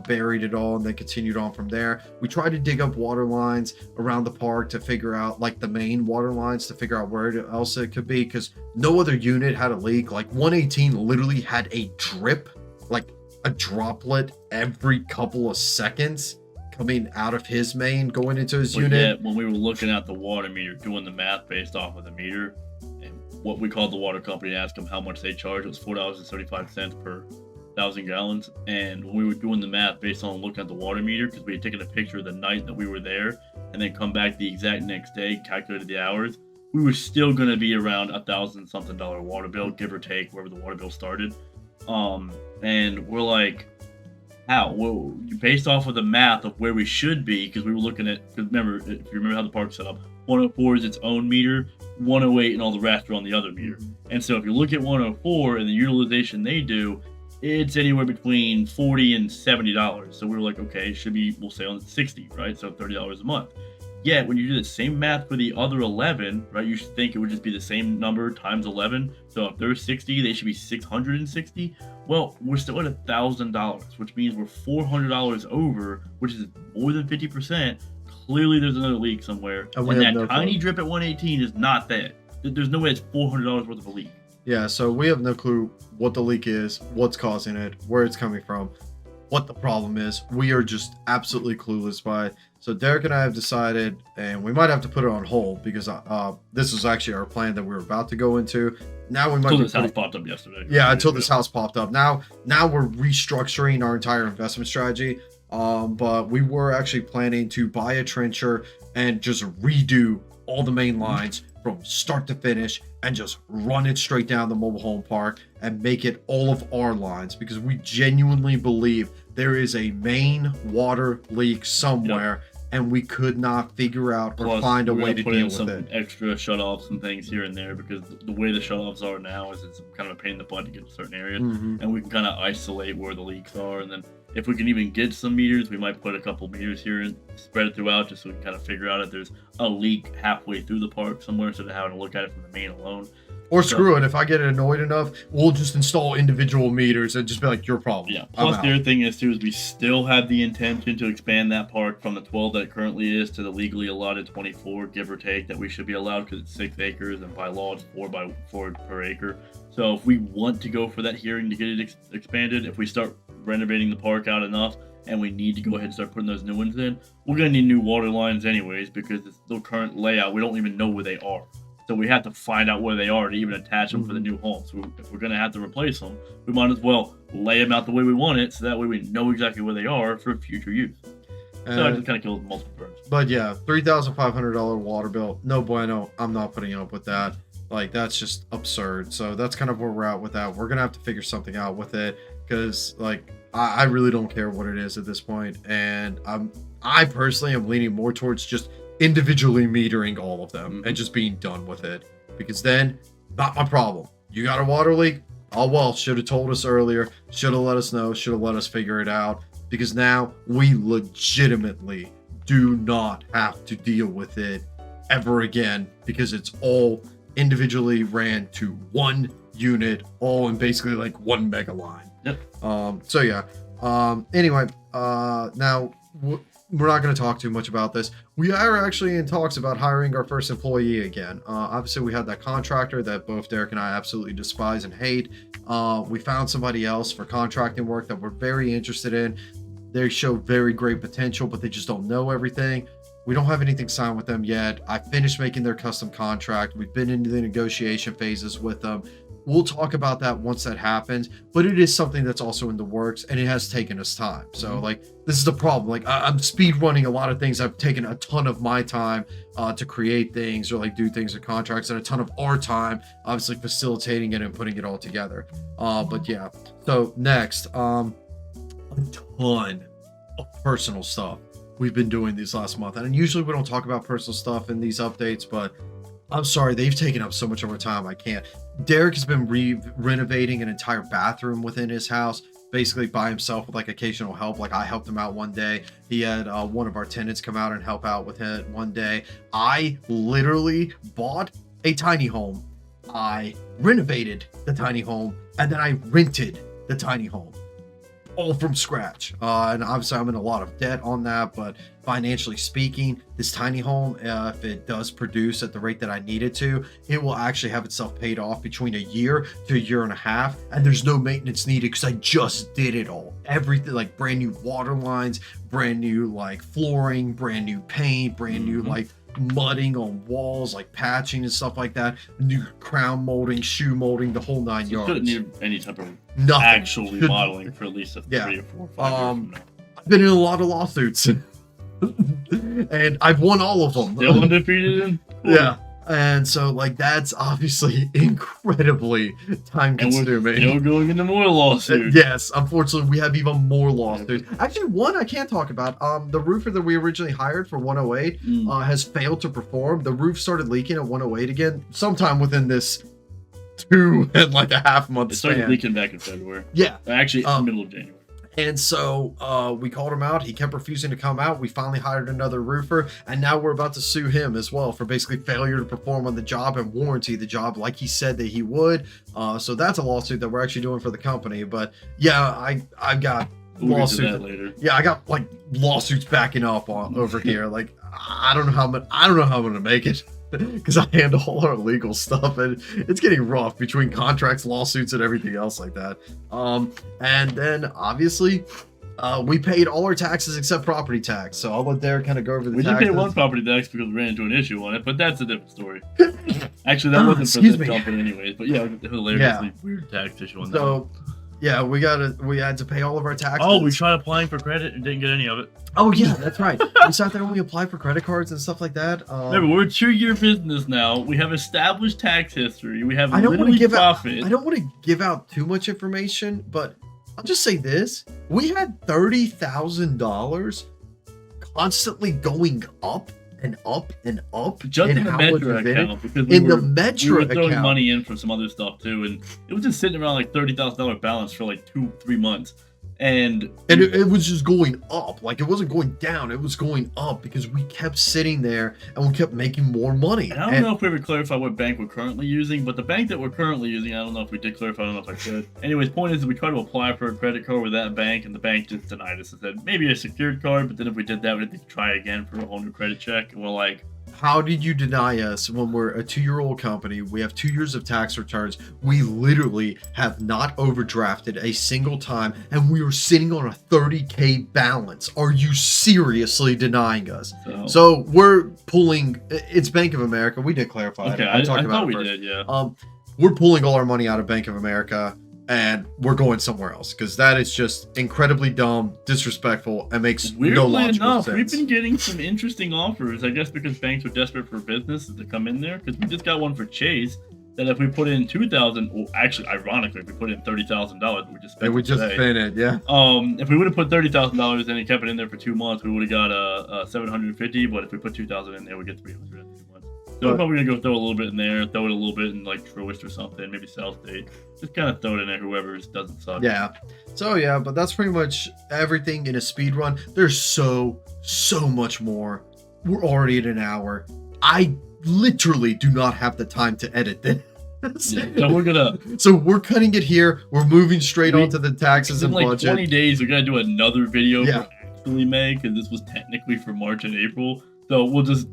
Buried it all and then continued on from there. We tried to dig up water lines around the park to figure out like the main water lines to figure out where else it could be because no other unit had a leak. Like 118 literally had a drip, like a droplet every couple of seconds coming out of his main going into his unit. Yeah, when we were looking at the water meter, doing the math based off of the meter, and what we called the water company to ask them how much they charged, it was $4.35 per 1,000 gallons. And when we were doing the math based on looking at the water meter, because we had taken a picture of the night that we were there and then come back the exact next day, calculated the hours, we were still going to be around $1,000 something water bill, give or take wherever the water bill started. And we're like, how? Well, based off of the math of where we should be, because we were looking at, because remember, if you remember how the park's set up, 104 is its own meter, 108 and all the rest are on the other meter. And so if you look at 104 and the utilization they do, it's anywhere between $40 and $70. So we were like, okay, it should be, we'll say on 60, right? So $30 a month. Yet when you do the same math for the other 11, right, you should think it would just be the same number times 11. So if they're 60, they should be 660. Well, we're still at $1,000, which means we're $400 over, which is more than 50%. Clearly there's another leak somewhere. And that tiny drip at 118 is not that. There's no way it's $400 worth of a leak. Yeah, so we have no clue what the leak is, what's causing it, where it's coming from, what the problem is. We are just absolutely clueless by it. So Derek and I have decided, and we might have to put it on hold because this was actually our plan that we were about to go into. Now we might until this house popped up yesterday. Yeah, until this house popped up. Now we're restructuring our entire investment strategy. But we were actually planning to buy a trencher and just redo all the main lines from start to finish and just run it straight down the mobile home park and make it all of our lines because we genuinely believe there is a main water leak somewhere. Yep. And we could not figure out or find a way to deal with some it. Extra shutoffs and things here and there because the way the shutoffs are now is it's kind of a pain in the butt to get to certain areas, and we can kind of isolate where the leaks are. And then if we can even get some meters, we might put a couple meters here and spread it throughout just so we can kind of figure out if there's a leak halfway through the park somewhere instead of having to look at it from the main alone. Or screw it. If I get annoyed enough, we'll just install individual meters and just be like, your problem. Yeah. Plus, the other thing is, too, is we still have the intention to expand that park from the 12 that it currently is to the legally allotted 24, give or take, that we should be allowed because it's 6 acres and by law it's 4 per acre. So if we want to go for that hearing to get it expanded, if we start renovating the park out enough and we need to go ahead and start putting those new ones in, we're going to need new water lines anyways because it's the current layout. We don't even know where they are. So we have to find out where they are to even attach them for the new home. So if we're going to have to replace them, we might as well lay them out the way we want it so that way we know exactly where they are for future use. So I just kind of killed multiple birds. But yeah, $3,500 water bill. No bueno. I'm not putting up with that. Like, that's just absurd. So that's kind of where we're at with that. We're going to have to figure something out with it because, like, I really don't care what it is at this point. And I personally am leaning more towards just individually metering all of them and just being done with it because then not my problem. You got a water leak? Oh, well, should have told us earlier. Should have let us know. Should have let us figure it out. Because now we legitimately do not have to deal with it ever again. Because it's all individually ran to one unit, all in basically like one mega line. Yep. So yeah. Anyway, now we're not going to talk too much about this. We are actually in talks about hiring our first employee again. Obviously, we had that contractor that both Derek and I absolutely despise and hate. We found somebody else for contracting work that we're very interested in. They show very great potential, but they just don't know everything. We don't have anything signed with them yet. I finished making their custom contract. We've been into the negotiation phases with them. We'll talk about that once that happens, but it is something that's also in the works, and it has taken us time. So like, this is the problem. Like, I'm speed running a lot of things. I've taken a ton of my time to create things or like do things with contracts, and a ton of our time, obviously facilitating it and putting it all together. But yeah, so next, a ton of personal stuff we've been doing these last month. And usually we don't talk about personal stuff in these updates, but I'm sorry, they've taken up so much of our time. I can't. Derek has been renovating an entire bathroom within his house, basically by himself with like occasional help. Like, I helped him out one day. He had one of our tenants come out and help out with it one day. I literally bought a tiny home. I renovated the tiny home, and then I rented the tiny home, all from scratch. And obviously I'm in a lot of debt on that, but financially speaking, this tiny home, if it does produce at the rate that I need it to, it will actually have itself paid off between a year to a year and a half, and there's no maintenance needed because I just did it all. Everything, like brand new water lines, brand new like flooring, brand new paint, brand new like mudding on walls, like patching and stuff like that, new crown molding, shoe molding, the whole 9 yards. Couldn't need any type of Nothing. actual remodeling for at least a 3 or 4 or 5 years from now. I've been in a lot of lawsuits and I've won all of them. Still undefeated? Yeah. And so like, that's obviously incredibly time consuming. And we're still going into more lawsuits. Yes, unfortunately we have even more lawsuits. Actually, one I can't talk about. The roofer that we originally hired for 108 has failed to perform. The roof started leaking at 108 again sometime within this 2.5 months. It started leaking back in February. Yeah. Actually, middle of January. And so we called him out. He kept refusing to come out. We finally hired another roofer, and now we're about to sue him as well for basically failure to perform on the job and warranty the job like he said that he would. So that's a lawsuit that we're actually doing for the company. But yeah, I've got lawsuits later. Yeah, I got like lawsuits backing up over here. Like, I don't know how I'm gonna make it. Because I handle all our legal stuff, and it's getting rough between contracts, lawsuits, and everything else like that. And then obviously we paid all our taxes except property tax. So I'll let Derek kind of go over the taxes. We did pay one property tax because we ran into an issue on it, but that's a different story. Actually, that wasn't for this company anyways. But yeah, it was a hilariously weird tax issue on that. So yeah, we had to pay all of our taxes. Oh, we tried applying for credit and didn't get any of it. Oh yeah, that's right. We sat there and we applied for credit cards and stuff like that. Remember, we're a 2-year business now. We have established tax history. We have profit. I don't want to give out too much information, but I'll just say this: we had $30,000 constantly going up and up and up. Just in the Metra account, because we were throwing money in for some other stuff too, and it was just sitting around like $30,000 balance for like 2-3 months. And it was just going up. Like, it wasn't going down, it was going up because we kept sitting there and we kept making more money. And I don't know if we ever clarified what bank we're currently using, but the bank that we're currently using, I don't know if we did clarify, I don't know if I could. Anyways, point is that we tried to apply for a credit card with that bank, and the bank just denied us and said maybe a secured card, but then if we did that, we'd have to try again for a whole new credit check. And we're like, how did you deny us when we're a 2-year-old company? We have 2 years of tax returns. We literally have not overdrafted a single time, and we are sitting on a $30K balance. Are you seriously denying us? So we're pulling. It's Bank of America. We did clarify. Okay, I thought we did. Yeah. We're pulling all our money out of Bank of America, and we're going somewhere else because that is just incredibly dumb, disrespectful, and makes no logical sense. We've been getting some interesting offers, I guess, because banks are desperate for business to come in there. Because we just got one for Chase that if we put in $2,000, well, actually, ironically, if we put in $30,000, we just spent it. We just spent it, yeah. If we would have put $30,000 and kept it in there for 2 months, we would have got $750. But if we put $2,000 in there, we get $300 in 2 months. So we're probably gonna go throw a little bit in there, throw it a little bit in like Troist or something, maybe South State. Just kind of throw it in there, whoever doesn't suck. Yeah. So yeah, but that's pretty much everything in a speed run. There's so much more. We're already at an hour. I literally do not have the time to edit this. Yeah, so we're cutting it here. We're moving straight onto the taxes and like budget. 20 days, we're gonna do another video for actually May, because this was technically for March and April. So we'll just,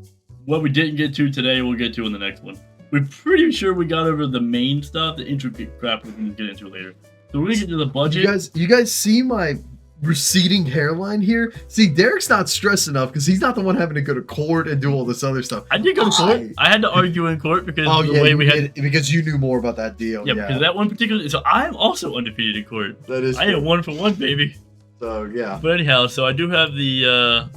what we didn't get to today, we'll get to in the next one. We're pretty sure we got over the main stuff. The intricate crap we can get into later. So we're gonna get to the budget. You guys see my receding hairline here? See, Derek's not stressed enough because he's not the one having to go to court and do all this other stuff. I did go to court. I had to argue in court because because you knew more about that deal. Yeah, because that one particular. So I'm also undefeated in court. That is. I am 1-for-1, baby. So yeah. But anyhow, so I do have the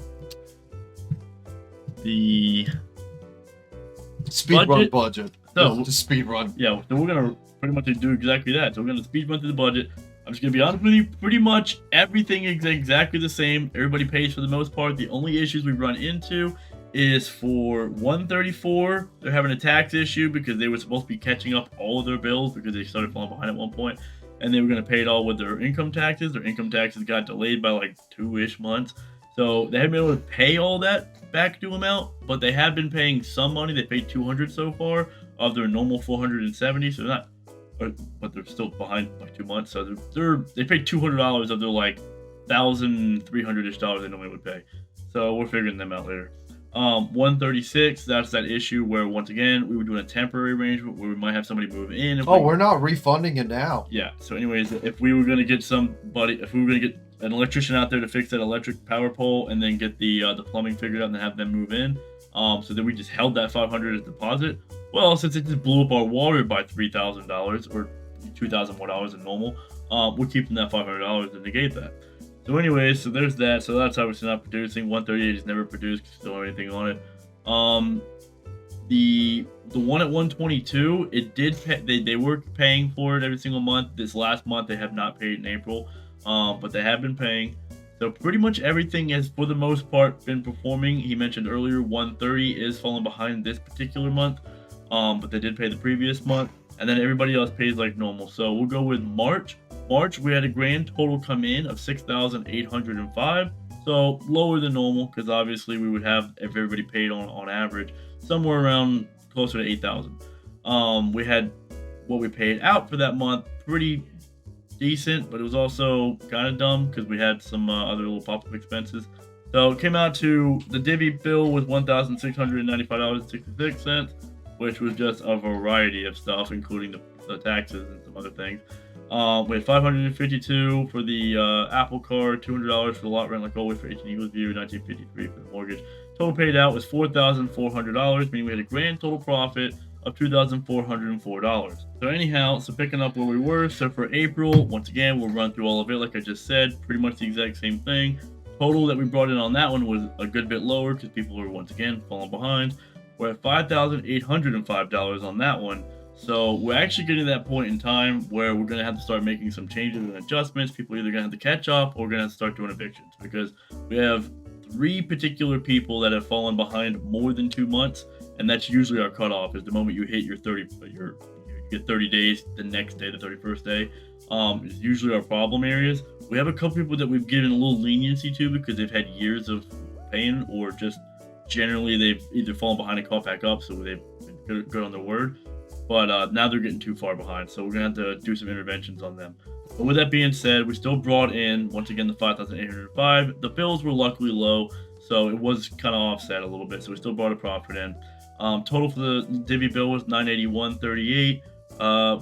speed run budget. So just speed run. Yeah, so we're gonna pretty much do exactly that. So we're gonna speed run through the budget. I'm just gonna be honest with you, pretty much everything is exactly the same. Everybody pays for the most part. The only issues we run into is for 134, they're having a tax issue because they were supposed to be catching up all of their bills because they started falling behind at one point, and they were gonna pay it all with their income taxes. Their income taxes got delayed by like 2-ish months. So they haven't been able to pay all that back due amount, but they have been paying some money. They paid $200 so far of their normal $470, so they're not, but they're still behind by 2 months. So they paid $200 of their like $1,300-ish they normally would pay. So we're figuring them out later. 136, that's that issue where once again we were doing a temporary arrangement where we might have somebody move in. We're not refunding it now. Yeah. So anyways, if we were gonna get an electrician out there to fix that electric power pole and then get the plumbing figured out and then have them move in, so then we just held that $500 as deposit. Well, since it just blew up our water by $3,000 or $2,000 more dollars than normal, we're keeping that $500 to negate that. So anyways, so there's that. So that's obviously not producing. 138 is never produced because we don't have anything on it. The one at 122, it did pay, they were paying for it every single month. This last month they have not paid in April, but they have been paying. So pretty much everything has, for the most part, been performing. He mentioned earlier 130 is falling behind this particular month, but they did pay the previous month, and then everybody else pays like normal. So we'll go with March. March, we had a grand total come in of $6,805, so lower than normal because obviously we would have, if everybody paid on average, somewhere around closer to $8,000. We had what we paid out for that month pretty decent, but it was also kind of dumb because we had some other little pop-up expenses. So it came out to the divvy bill was $1,695.66, which was just a variety of stuff, including the taxes and some other things. We had $552 for the Apple Card, $200 for the lot rent, like always, for 18 Eagles View, $1953 for the mortgage. Total paid out was $4,400, meaning we had a grand total profit of $2,404. So anyhow, so picking up where we were, so for April, once again, we'll run through all of it like I just said, pretty much the exact same thing. Total that we brought in on that one was a good bit lower because people were once again falling behind. We're at $5,805 on that one. So we're actually getting to that point in time where we're going to have to start making some changes and adjustments. People are either going to have to catch up or we're going to have to start doing evictions because we have 3 particular people that have fallen behind more than 2 months, and that's usually our cutoff. Is the moment you hit you get 30 days, the next day, the 31st day, is usually our problem areas. We have a couple people that we've given a little leniency to because they've had years of paying, or just generally they've either fallen behind and caught back up, so they've been good on their word. But now they're getting too far behind, so we're gonna have to do some interventions on them. But with that being said, we still brought in, once again, the $5,805. The bills were luckily low, so it was kind of offset a little bit, so we still brought a profit in. Total for the divvy bill was $981.38.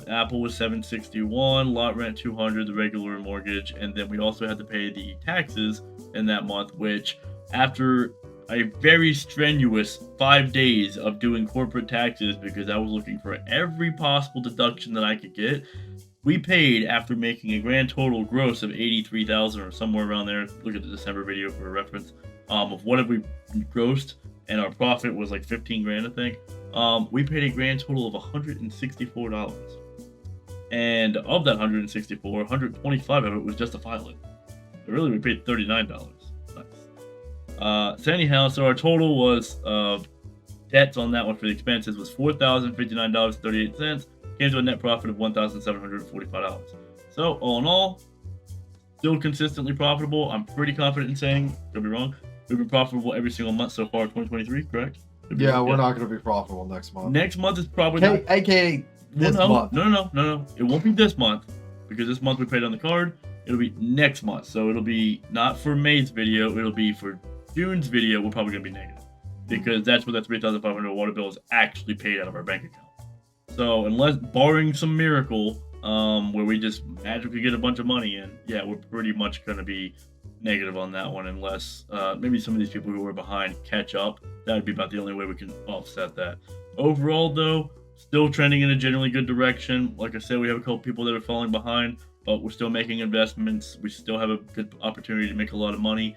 Apple was $761, lot rent $200, the regular mortgage, and then we also had to pay the taxes in that month, which after a very strenuous 5 days of doing corporate taxes because I was looking for every possible deduction that I could get, we paid, after making a grand total gross of $83,000 or somewhere around there. Look at the December video for a reference of what have we grossed, and our profit was like 15 grand, I think. We paid a grand total of $164, and of that 164, 125 of it was just a filing. So really, we paid $39. So anyhow, so our total was debts on that one for the expenses was $4,059.38. Came to a net profit of $1,745. So all in all, still consistently profitable. I'm pretty confident in saying, could be wrong, we've been profitable every single month so far, 2023, correct? Yeah, we're not going to be profitable next month. Next month is probably not. AKA this month. No. It won't be this month because this month we paid on the card. It'll be next month. So it'll be not for May's video. It'll be for June's video. We're probably going to be negative because that's what that $3,500 water bill is actually paid out of our bank account. So unless, barring some miracle, where we just magically get a bunch of money in, yeah, we're pretty much going to be negative on that one unless maybe some of these people who are behind catch up. That would be about the only way we can offset that. Overall, though, still trending in a generally good direction. Like I said, we have a couple people that are falling behind, but we're still making investments. We still have a good opportunity to make a lot of money,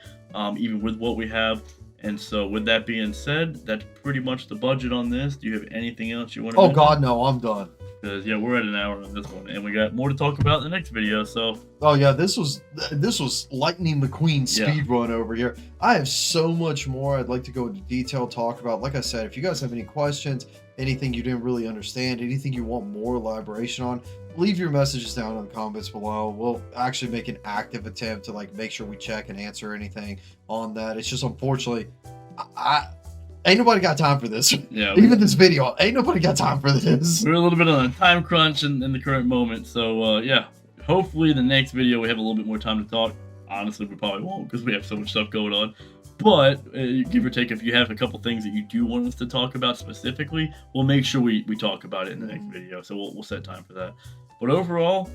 even with what we have. And so with that being said, that's pretty much the budget on this. Do you have anything else you want to mention? God, no, I'm done. Because, yeah, we're at an hour on this one, and we got more to talk about in the next video, so... Oh, yeah, this was Lightning McQueen speed run over here. I have so much more I'd like to go into detail, talk about. Like I said, if you guys have any questions, anything you didn't really understand, anything you want more elaboration on, leave your messages down in the comments below. We'll actually make an active attempt to, like, make sure we check and answer anything on that. It's just, unfortunately, ain't nobody got time for this. Yeah. Even this video, ain't nobody got time for this. We're a little bit on a time crunch in the current moment. So, yeah, hopefully the next video we have a little bit more time to talk. Honestly, we probably won't because we have so much stuff going on. But, give or take, if you have a couple things that you do want us to talk about specifically, we'll make sure we talk about it in the next video. So we'll set time for that. But overall,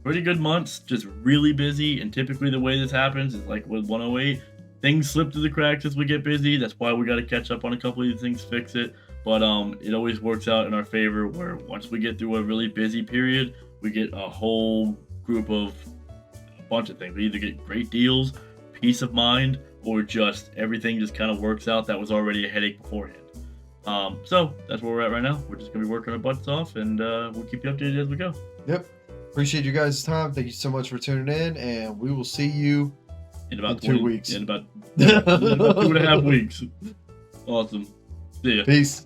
pretty good months. Just really busy. And typically the way this happens is like with 108. Things slip through the cracks as we get busy. That's why we got to catch up on a couple of these things, fix it. But it always works out in our favor where once we get through a really busy period, we get a whole group of a bunch of things. We either get great deals, peace of mind, or just everything just kind of works out that was already a headache beforehand. So that's where we're at right now. We're just going to be working our butts off, and we'll keep you updated as we go. Yep. Appreciate you guys' time. Thank you so much for tuning in, and we will see you in about 2 weeks. In about 2.5 weeks. Awesome. See ya. Peace.